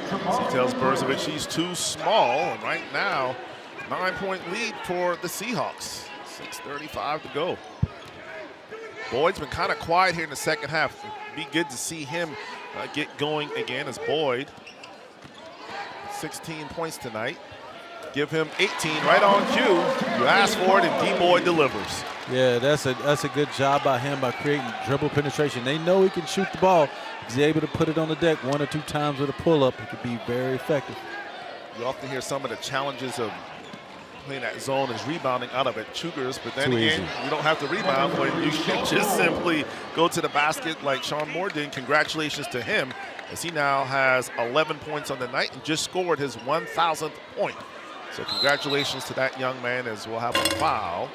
So he tells Berzovic he's too small, and right now, 9-point lead for the Seahawks. 6:35 to go. Boyd's been kind of quiet here in the second half. It'd be good to see him get going again as Boyd. 16 points tonight. Give him 18 right on cue. You ask for it and D. Boyd delivers. Yeah, that's a good job by him by creating dribble penetration. They know he can shoot the ball. If he's able to put it on the deck 1 or 2 times with a pull-up, it could be very effective. You often hear some of the challenges of playing that zone is rebounding out of it, Cougars, but then again, you don't have to rebound when you can just simply go to the basket like Sean Moore did. Congratulations to him, as he now has 11 points on the night and just scored his 1,000th point. So congratulations to that young man, as we'll have a foul.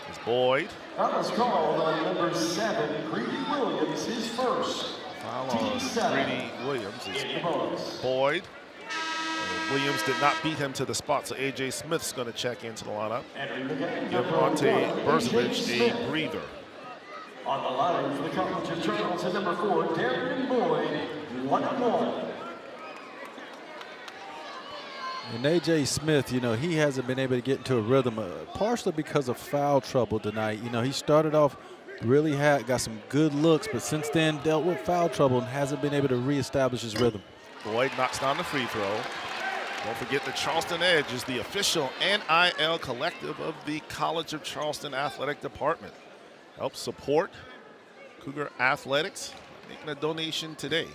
It's Boyd. That was called on number 7, Greedy Williams, his first. Foul on Greedy Williams is Boyd. Williams did not beat him to the spot, so A.J. Smith's going to check into the lineup. Give Ante Berzovic a breather. On the line for the College of Charleston, number 4, Darian Boyd, 1-1. And A.J. Smith, you know, he hasn't been able to get into a rhythm, partially because of foul trouble tonight. You know, he started off really got some good looks, but since then dealt with foul trouble and hasn't been able to reestablish his rhythm. Boyd knocks down the free throw. Don't forget the Charleston Edge is the official NIL collective of the College of Charleston Athletic Department. Help support Cougar athletics, making a donation today.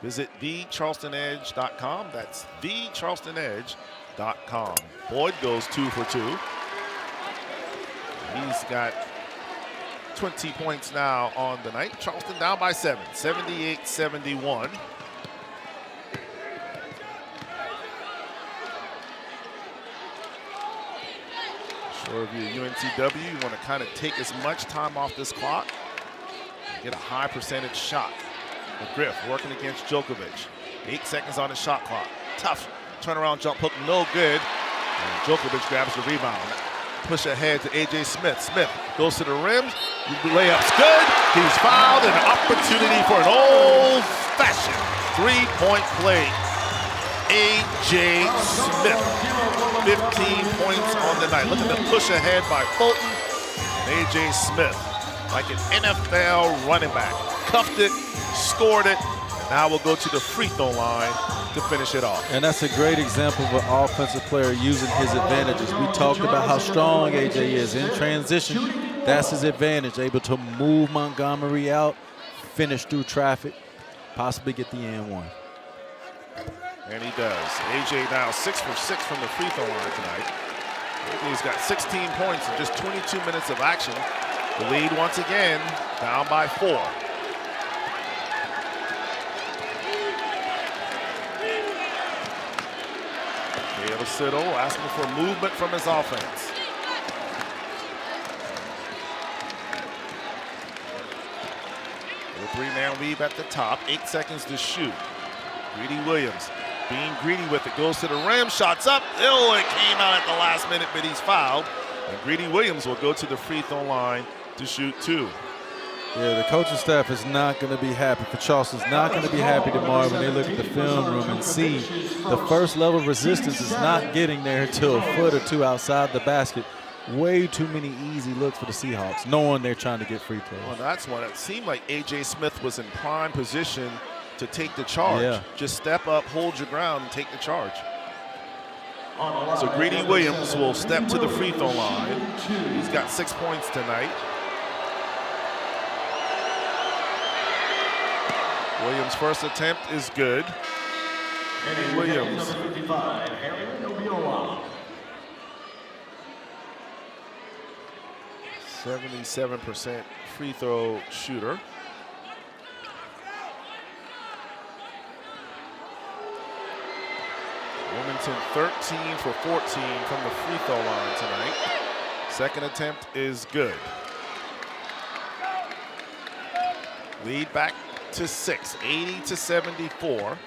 Visit thecharlestonedge.com. That's thecharlestonedge.com. Boyd goes 2 for 2. He's got 20 points now on the night. Charleston down by 7, 78-71. Sure, if you're UNCW, you want to kind of take as much time off this clock, get a high percentage shot. McGriff working against Djokovic. 8 seconds on the shot clock. Tough turnaround jump hook, no good. And Djokovic grabs the rebound. Push ahead to A.J. Smith. Smith goes to the rim. Layup's good. He's fouled, and an opportunity for an old-fashioned three-point play. A.J. Smith, 15 points on the night. Look at the push ahead by Fulton. And A.J. Smith, like an NFL running back, cuffed it, scored it. Now we'll go to the free throw line to finish it off. And that's a great example of an offensive player using his advantages. We talked about how strong A.J. is in transition. That's his advantage, able to move Montgomery out, finish through traffic, possibly get the and one. And he does. A.J. now 6 for 6 from the free throw line tonight. He's got 16 points in just 22 minutes of action. The lead once again, down by 4. Caleb Siddle asking for movement from his offense. The 3-man weave at the top, 8 seconds to shoot. Greedy Williams being greedy with it, goes to the rim, shots up. Oh, it came out at the last minute, but he's fouled. And Greedy Williams will go to the free throw line to shoot 2. Yeah, the coaching staff is not going to be happy. For Charleston's not going to be happy tomorrow when they look at the film room and see the first level of resistance is not getting there until a foot or two outside the basket. Way too many easy looks for the Seahawks, knowing they're trying to get free throws. Well, that's one. It seemed like A.J. Smith was in prime position to take the charge. Yeah. Just step up, hold your ground, and take the charge. So Greedy Williams will step to the free throw line. He's got 6 points tonight. Williams' first attempt is good. And Williams. 77% free throw shooter. Wilmington 13 for 14 from the free throw line tonight. Second attempt is good. Lead back to 6, 80-74.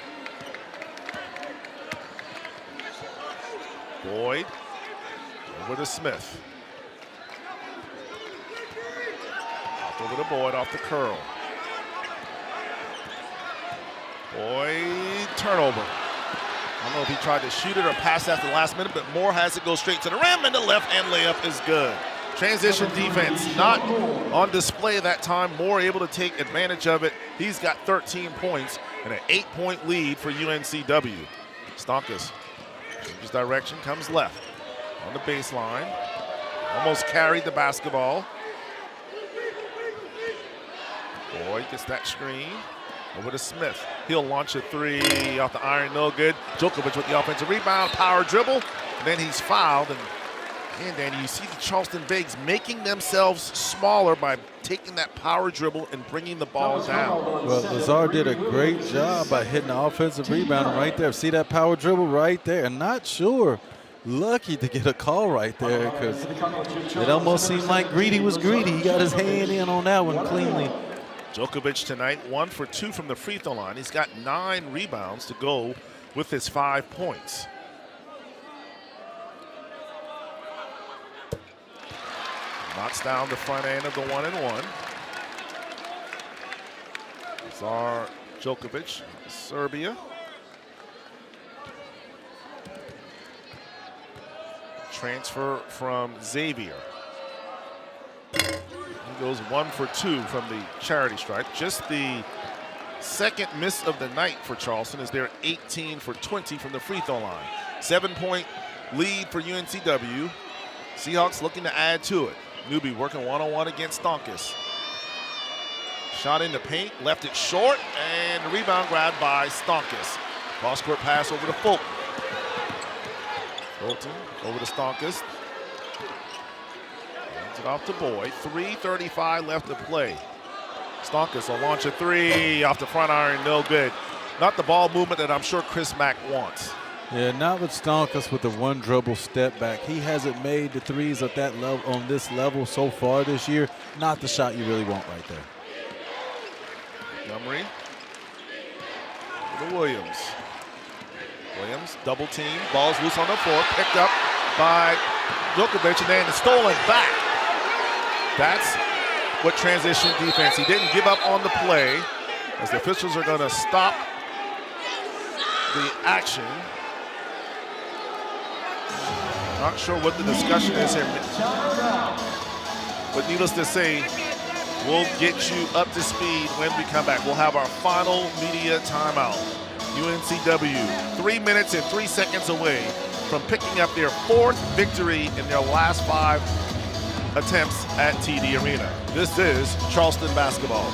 Boyd over to Smith. Over to Boyd off the curl. Boyd, turnover. I don't know if he tried to shoot it or pass after the last minute, but Moore has it go straight to the rim, and the left-hand layup is good. Transition defense not on display that time. Moore able to take advantage of it. He's got 13 points and an 8-point lead for UNCW. Stonkus changes direction, comes left on the baseline. Almost carried the basketball. Boyd gets that screen. Over to Smith. He'll launch a 3 off the iron, no good. Djokovic with the offensive rebound, power dribble. And then he's fouled. And Danny, you see the Charleston Bigs making themselves smaller by taking that power dribble and bringing the ball down. Well, Lazar did a great job by hitting the offensive rebound right there. See that power dribble right there? And not sure. Lucky to get a call right there because it almost seemed like Greedy was greedy. He got his hand in on that one cleanly. Djokovic tonight 1 for 2 from the free throw line. He's got 9 rebounds to go with his 5 points. Knocks down the front end of the 1-and-1. Lazar Djokovic, Serbia. Transfer from Xavier. He goes 1 for 2 from the charity stripe. Just the second miss of the night for Charleston as they're 18 for 20 from the free throw line. 7-point lead for UNCW. Seahawks looking to add to it. Newby working one-on-one against Stonkus. Shot in the paint, left it short, and the rebound grabbed by Stonkus. Cross-court pass over to Fulton. Fulton over to Stonkus. Hands it off to Boyd. 3:35 left to play. Stonkus will launch a three off the front iron, no good. Not the ball movement that I'm sure Chris Mack wants. Yeah, not with Stonkus with the one dribble step back. He hasn't made the threes at that level on this level so far this year. Not the shot you really want right there. Montgomery to Williams. Williams double team, ball's loose on the floor, picked up by Djokovic and then stolen back. That's what transition defense. He didn't give up on the play as the officials are going to stop the action. Not sure what the discussion is here, but needless to say, we'll get you up to speed when we come back. We'll have our final media timeout. UNCW 3 minutes and 3 seconds away from picking up their 4th victory in their last 5 attempts at TD Arena. This is Charleston basketball.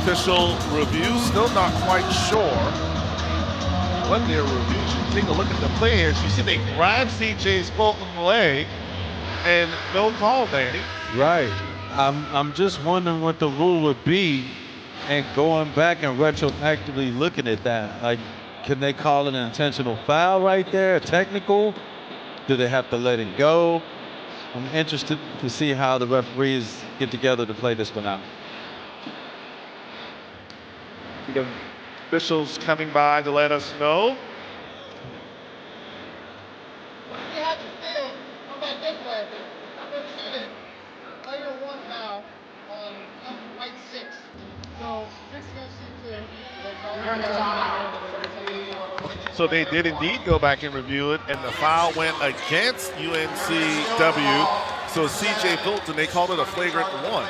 Official review, still not quite sure what their review. You take a look at the players, you see they grab CJ's Fulton's leg and no call there. Right. I'm just wondering what the rule would be and going back and retroactively looking at that. Like, can they call it an intentional foul right there, a technical? Do they have to let it go? I'm interested to see how the referees get together to play this one out. The officials coming by to let us know. So they did indeed go back and review it, and the foul went against UNCW. So CJ Fulton, they called it a flagrant one.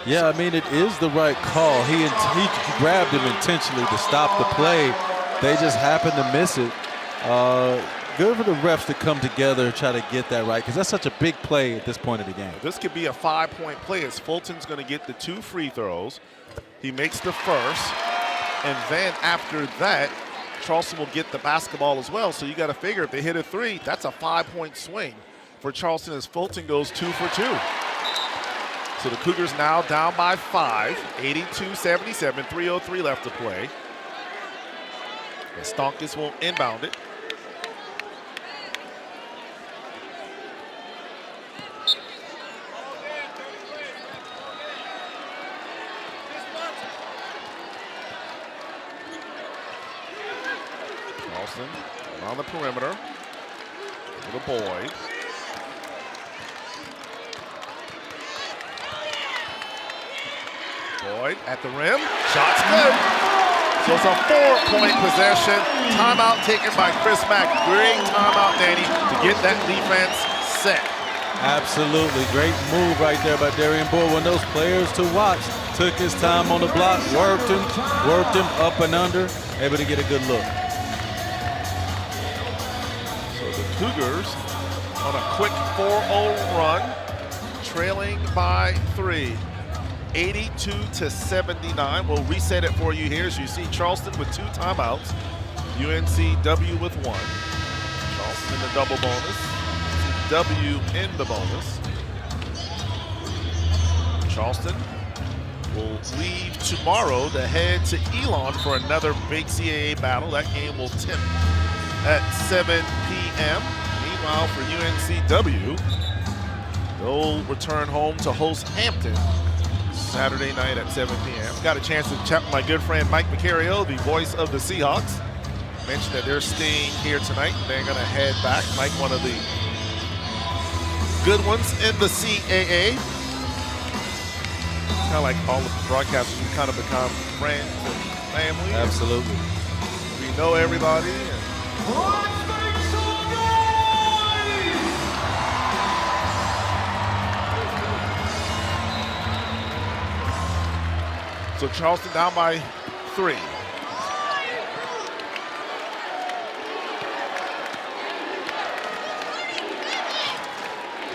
Yeah, I mean, it is the right call. He grabbed him intentionally to stop the play. They just happened to miss it. Good for the refs to come together and try to get that right, because that's such a big play at this point of the game. This could be a 5-point play as Fulton's going to get the 2 free throws. He makes the first, and then after that, Charleston will get the basketball as well. So you got to figure if they hit a 3, that's a 5-point swing for Charleston as Fulton goes 2 for 2. So the Cougars now down by 5, 82-77, 3:03 left to play. And Stonkus will inbound it. Around the perimeter. The Boyd. Boyd at the rim. Shot's good. So it's a 4-point possession. Timeout taken by Chris Mack. Great timeout, Danny, to get that defense set. Absolutely. Great move right there by Darian Boyd. One of those players to watch. Took his time on the block, worked him up and under, able to get a good look. So the Cougars on a quick 4-0 run, trailing by 3. 82-79. We'll reset it for you here as you see Charleston with 2 timeouts, UNCW with 1. Charleston in the double bonus, W in the bonus. Charleston will leave tomorrow to head to Elon for another big CAA battle. That game will tip at 7 p.m. Meanwhile, for UNCW, they'll return home to host Hampton Saturday night at 7 p.m. Got a chance to chat with my good friend Mike Macario, the voice of the Seahawks. Mentioned that they're staying here tonight and they're going to head back. Mike, one of the good ones in the CAA. Kind of like all the broadcasters, we kind of become friends and family. Absolutely. We know everybody. So Charleston down by 3.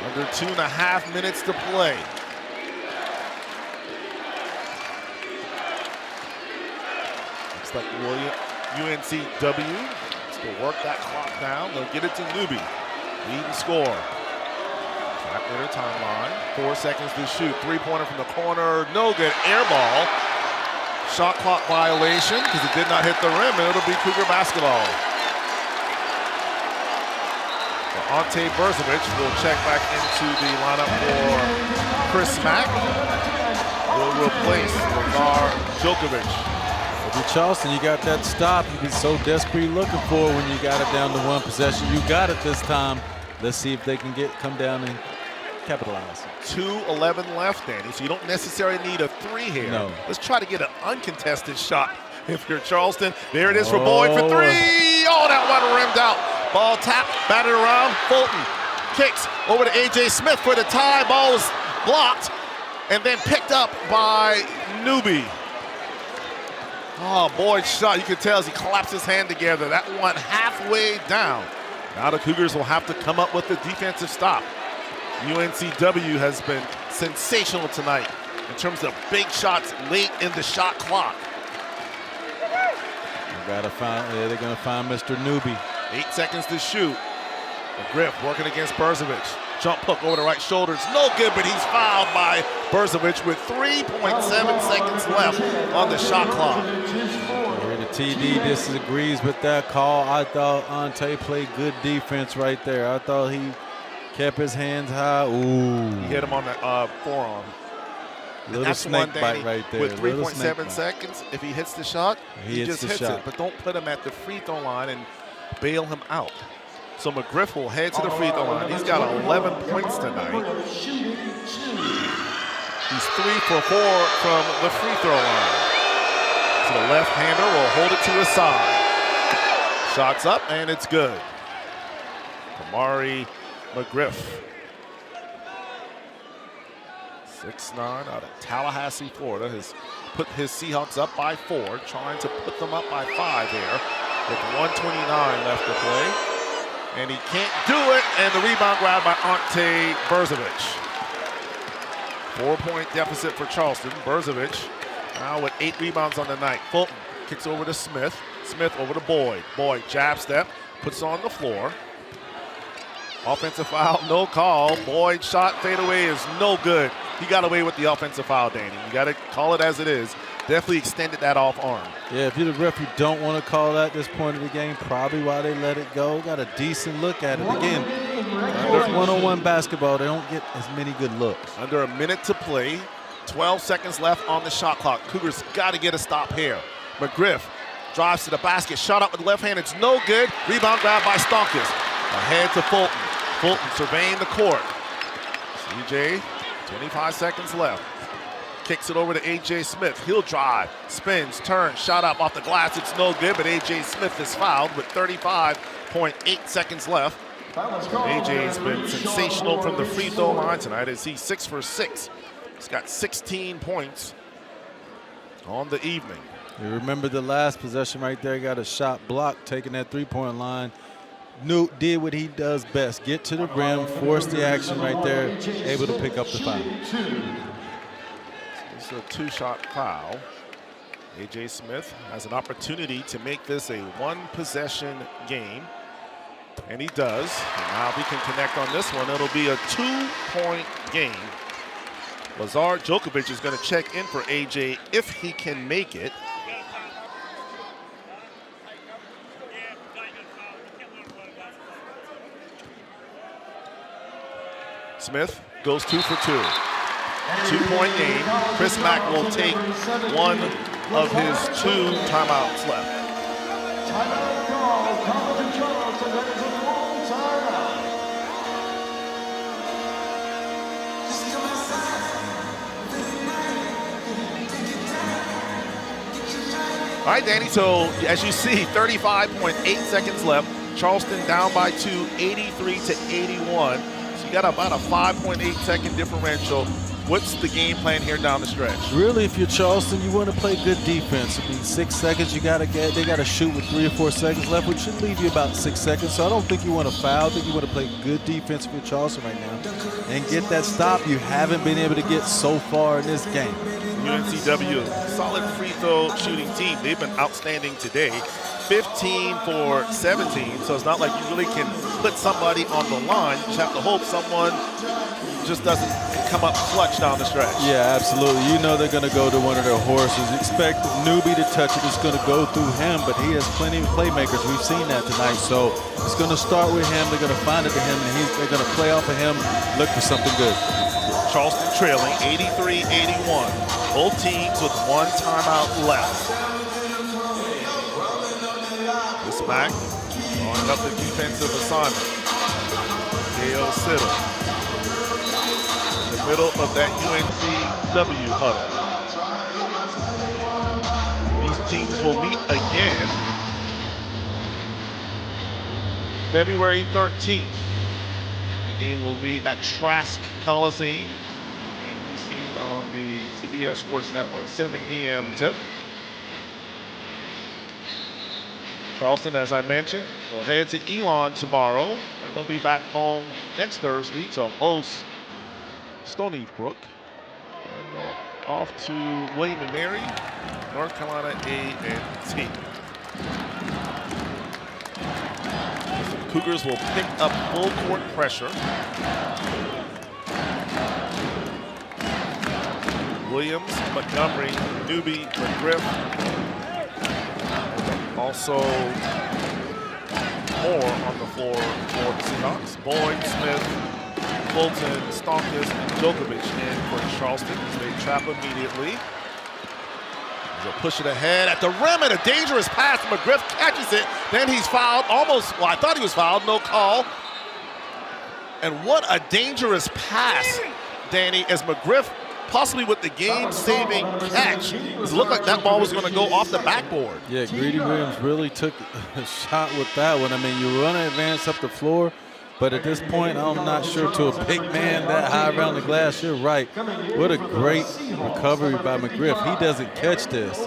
Under 2.5 minutes to play. Looks like UNCW still work that clock down. They'll get it to Newby. Lead and score. Back to their timeline. 4 seconds to shoot. 3-pointer from the corner. No good. Air ball. Shot clock violation because it did not hit the rim, and it'll be Cougar basketball. Ante Berzovic will check back into the lineup for Chris Mack. Will replace Lazar Djokovic. With Charleston, you got that stop you've been so desperately looking for when you got it down to 1 possession. You got it this time. Let's see if they can come down and capitalize. 2:11 left, Danny, so you don't necessarily need a 3 here. No. Let's try to get an uncontested shot if you're Charleston. There it is for Boyd for 3. Oh, that one rimmed out. Ball tapped, batted around. Fulton kicks over to A.J. Smith for the tie. Ball was blocked and then picked up by Newby. Oh, Boyd's shot, you can tell as he collapsed his hand together. That one halfway down. Now the Cougars will have to come up with the defensive stop. UNCW has been sensational tonight in terms of big shots late in the shot clock. They're going to find Mr. Newby. 8 seconds to shoot. McGriff working against Berzovic. Jump hook over the right shoulder. It's no good, but he's fouled by Berzovic with 3.7 seconds left on the shot clock. The TD disagrees with that call. I thought Ante played good defense right there. I thought he kept his hands high. Ooh. He hit him on the forearm. Little snake bite right there. With 3.7 seconds, if he hits the shot, he just hits it. But don't put him at the free throw line and bail him out. So McGriff will head to the free throw line. He's got 11 points tonight. He's 3 for 4 from the free throw line. So the left-hander will hold it to his side. Shots up, and it's good. Kamari McGriff. 6'9" out of Tallahassee, Florida, has put his Seahawks up by 4, trying to put them up by 5 here with 1:29 left to play. And he can't do it, and the rebound grab by Ante Berzovic. 4-point deficit for Charleston. Berzovic now with 8 rebounds on the night. Fulton kicks over to Smith. Smith over to Boyd. Boyd jab step, puts on the floor. Offensive foul, no call. Boyd shot fadeaway is no good. He got away with the offensive foul, Danny. You got to call it as it is. Definitely extended that off arm. Yeah, if you're the ref, you don't want to call that at this point of the game. Probably why they let it go. Got a decent look at it. Again, with one-on-one basketball, they don't get as many good looks. Under a minute to play, 12 seconds left on the shot clock. Cougars got to get a stop here. McGriff drives to the basket, shot up with left hand, it's no good. Rebound grab by Stonkus. Ahead to Fulton. Fulton surveying the court. CJ, 25 seconds left. Kicks it over to A.J. Smith. He'll drive, spins, turns, shot up off the glass. It's no good, but A.J. Smith is fouled with 35.8 seconds left. A.J.'s been sensational from the free throw line tonight as he's 6 for 6. He's got 16 points on the evening. You remember the last possession right there, got a shot blocked, taking that three-point line. Newt did what he does best, get to the rim, force the action right there, able to pick up the foul. It's a two-shot foul. A.J. Smith has an opportunity to make this a one-possession game, and he does. And now we can connect on this one. It'll be a 2-point game. Lazar Djokovic is going to check in for A.J. if he can make it. Smith goes 2 for 2. 2-point game. Chris Mack will take one of his 2 timeouts left. Timeout call, College of Charleston, that is a long timeout. All right, Danny, so as you see, 35.8 seconds left. Charleston down by 2, 83-81. So you got about a 5.8 second differential. What's the game plan here down the stretch? Really, if you're Charleston, you want to play good defense. I mean, 6 seconds, they got to shoot with 3 or 4 seconds left, which should leave you about 6 seconds. So I don't think you want to foul. I think you want to play good defense if you're Charleston right now and get that stop you haven't been able to get so far in this game. UNCW, solid free throw shooting team. They've been outstanding today. 15 for 17, so it's not like you really can put somebody on the line. You just have to hope someone just doesn't come up clutch down the stretch. Yeah, absolutely. You know they're going to go to one of their horses. Expect the newbie to touch it. It's going to go through him, but he has plenty of playmakers. We've seen that tonight. So it's going to start with him. They're going to find it to him, and they're going to play off of him, look for something good. Charleston trailing 83-81. Both teams with 1 timeout left. This back on up the defensive assignment. Dale Siddle. Middle of that UNCW huddle. These teams will meet again February 13th. The game will be at Trask Coliseum on the CBS Sports Network, 7 p.m. tip. Charleston, as I mentioned, will head to Elon tomorrow, and they'll be back home next Thursday to host Stony Brook. And off to William & Mary, North Carolina A&T. The Cougars will pick up full court pressure. Williams, Montgomery, Newby, McGriff. Also more on the floor for the Seahawks. Boyd, Smith, Fulton, Stonkus, and Djokovic in for Charleston as they trap immediately. They'll push it ahead at the rim and a dangerous pass. McGriff catches it. Then he's fouled almost. Well, I thought he was fouled. No call. And what a dangerous pass, Danny, as McGriff possibly with the game-saving catch. It looked like that ball was going to go off the backboard. Yeah, Greedy Williams really took a shot with that one. I mean, you run an advance up the floor, but at this point, I'm not sure to a big man that high around the glass. You're right. What a great recovery by McGriff. He doesn't catch this.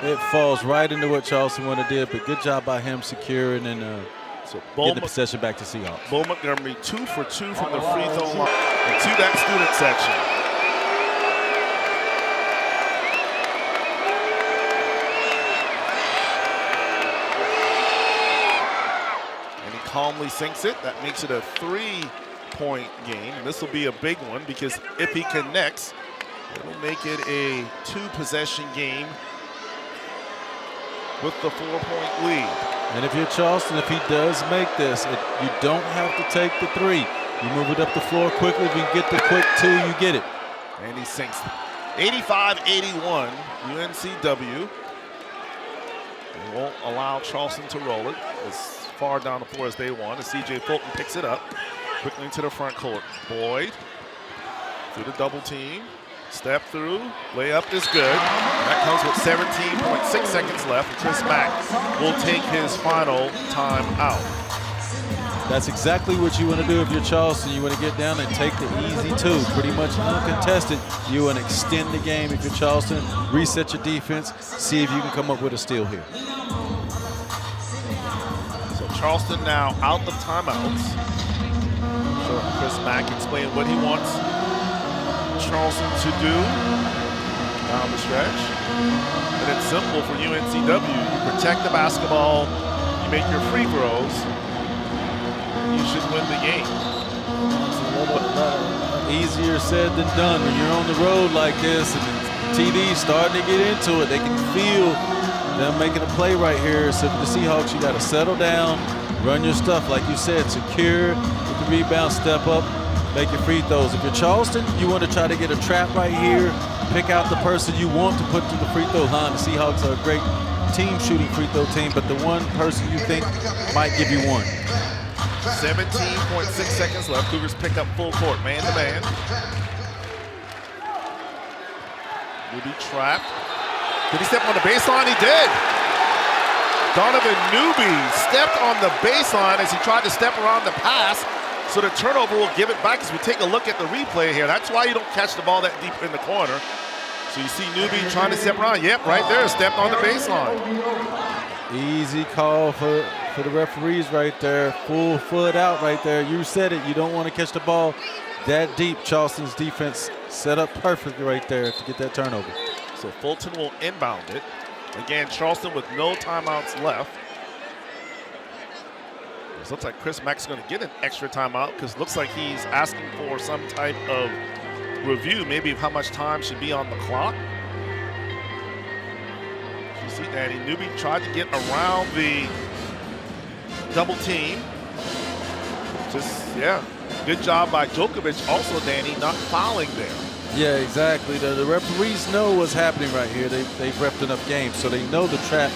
It falls right into what Charleston wanted to do, but good job by him securing and getting the possession back to Seahawks. Bo Montgomery 2 for 2 from the free throw line and to that student section. Calmly sinks it. That makes it a 3-point game. This will be a big one because if he connects, it'll make it a 2-possession game with the 4-point lead. And if you're Charleston, if he does make this, you don't have to take the 3. You move it up the floor quickly. If you get the quick 2, you get it. And he sinks it. 85-81, UNCW. They won't allow Charleston to roll it as far down the floor as they want. As C.J. Fulton picks it up quickly into the front court. Boyd through the double team. Step through. Layup is good. That comes with 17.6 seconds left. Chris Mack will take his final timeout. That's exactly what you want to do if you're Charleston. You want to get down and take the easy two. Pretty much uncontested. You want to extend the game if you're Charleston. Reset your defense. See if you can come up with a steal here. So Charleston now out of timeouts. So Chris Mack explained what he wants Charleston to do down the stretch. And it's simple for UNCW. You protect the basketball, you make your free throws, you should win the game. It's a little easier said than done when you're on the road like this and the TD's starting to get into it. They can feel them making a play right here. So for the Seahawks, you got to settle down, run your stuff like you said, secure, get the rebound, step up, make your free throws. If you're Charleston, you want to try to get a trap right here, pick out the person you want to put to the free throw line. The Seahawks are a great team shooting free throw team, but the one person you think might give you one. 17.6 seconds left. Cougars pick up full court, man to man. Newby trapped. Did he step on the baseline? He did. Donovan Newby stepped on the baseline as he tried to step around the pass. So the turnover will give it back as we take a look at the replay here. That's why you don't catch the ball that deep in the corner. So you see Newby trying to step around. Yep, right there, stepped on the baseline. Easy call for the referees right there. Full foot out right there. You said it. You don't want to catch the ball that deep. Charleston's defense set up perfectly right there to get that turnover. So Fulton will inbound it. Again, Charleston with no timeouts left. It looks like Chris Mack's going to get an extra timeout because it looks like he's asking for some type of review, maybe of how much time should be on the clock. You see Danny Newby tried to get around the double team. Yeah, good job by Djokovic also, Danny, not fouling there. Yeah, exactly. The referees know what's happening right here. They've repped enough games, so they know the trap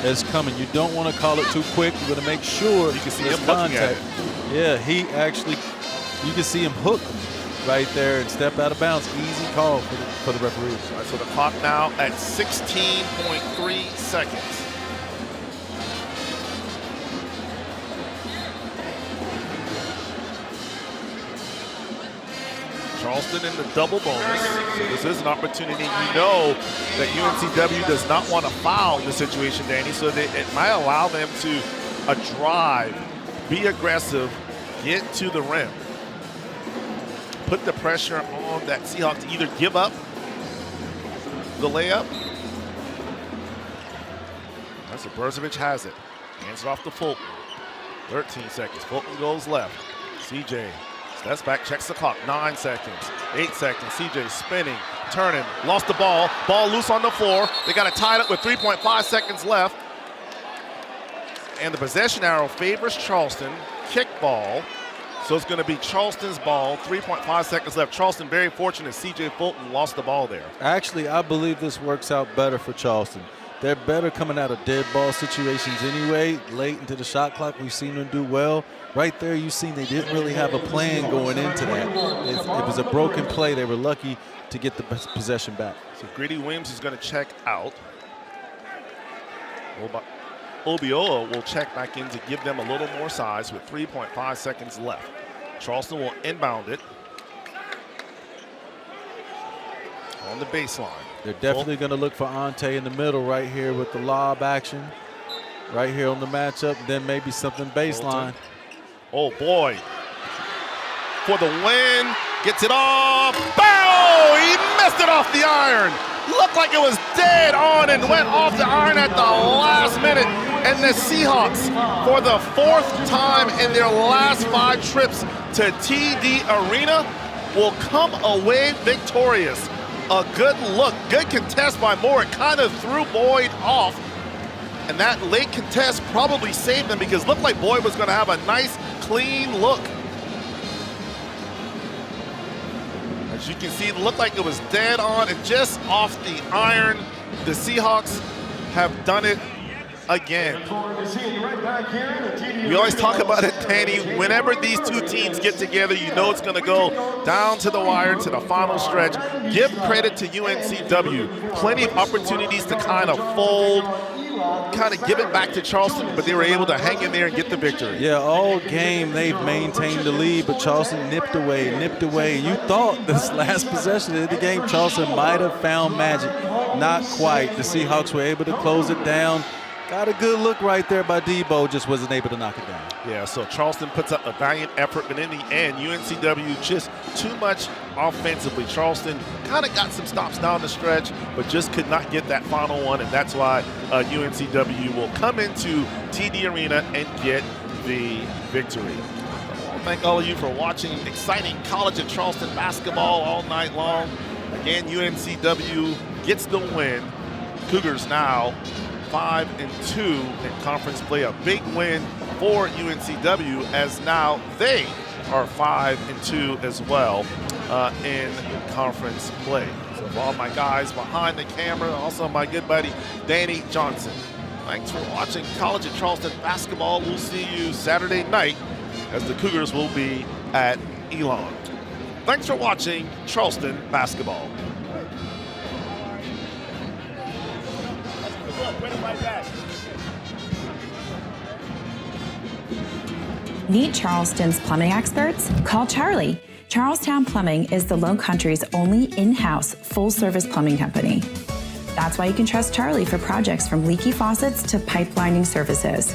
is coming. You don't want to call it too quick. You're going to make sure you can see him looking at it. Yeah, he actually, you can see him hook right there and step out of bounds. Easy call for the referees. All right, so the clock now at 16.3 seconds. Charleston in the double bonus. So this is an opportunity. You know that UNCW does not want to foul the situation, Danny, so that it might allow them to drive, be aggressive, get to the rim. Put the pressure on that Seahawks to either give up the layup. That's it. Brzovic has it. Hands it off to Fulton. 13 seconds. Fulton goes left. CJ steps back, checks the clock. 9 seconds. 8 seconds. CJ spinning, turning, lost the ball. Ball loose on the floor. They got it tied up with 3.5 seconds left. And the possession arrow favors Charleston. Kick ball. So it's going to be Charleston's ball. 3.5 seconds left. Charleston very fortunate. C.J. Fulton lost the ball there. Actually, I believe this works out better for Charleston. They're better coming out of dead ball situations anyway. Late into the shot clock, we've seen them do well. Right there, you've seen they didn't really have a plan going into that. It was a broken play. They were lucky to get the possession back. So Grady Williams is going to check out. Obiola will check back in to give them a little more size with 3.5 seconds left. Charleston will inbound it on the baseline. They're definitely going to look for Ante in the middle right here with the lob action. Right here on the matchup, then maybe something baseline. Oh, boy. For the win, gets it off. Bow! He missed it off the iron. Looked like it was dead on and went off the iron at the last minute. And the Seahawks, for the 4th time in their last 5 trips to TD Arena, will come away victorious. A good look, good contest by Moore. It kind of threw Boyd off. And that late contest probably saved them because it looked like Boyd was going to have a nice, clean look. As you can see, it looked like it was dead on and just off the iron. The Seahawks have done it again. We always talk about it, Danny. Whenever these two teams get together, you know it's going to go down to the wire, to the final stretch. Give credit to UNCW. Plenty of opportunities to kind of fold, kind of give it back to Charleston, but they were able to hang in there and get the victory. Yeah, all game they've maintained the lead, but Charleston nipped away. You thought this last possession of the game, Charleston might have found magic. Not quite. The Seahawks were able to close it down. Got a good look right there by Debo, just wasn't able to knock it down. Yeah, so Charleston puts up a valiant effort, but in the end, UNCW just too much offensively. Charleston kind of got some stops down the stretch, but just could not get that final one, and that's why UNCW will come into TD Arena and get the victory. I want to thank all of you for watching exciting college and Charleston basketball all night long. Again, UNCW gets the win. Cougars now 5-2 in conference play. A big win for UNCW, as now they are 5-2 as well in conference play. So for all my guys behind the camera, also my good buddy Danny Johnson, thanks for watching College at Charleston basketball. We'll see you Saturday night as the Cougars will be at Elon. Thanks for watching Charleston basketball. Need Charleston's plumbing experts? Call Charlie. Charlestown Plumbing is the Low Country's only in-house full-service plumbing company. That's why you can trust Charlie for projects from leaky faucets to pipe lining services.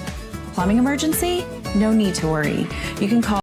Plumbing emergency? No need to worry. You can call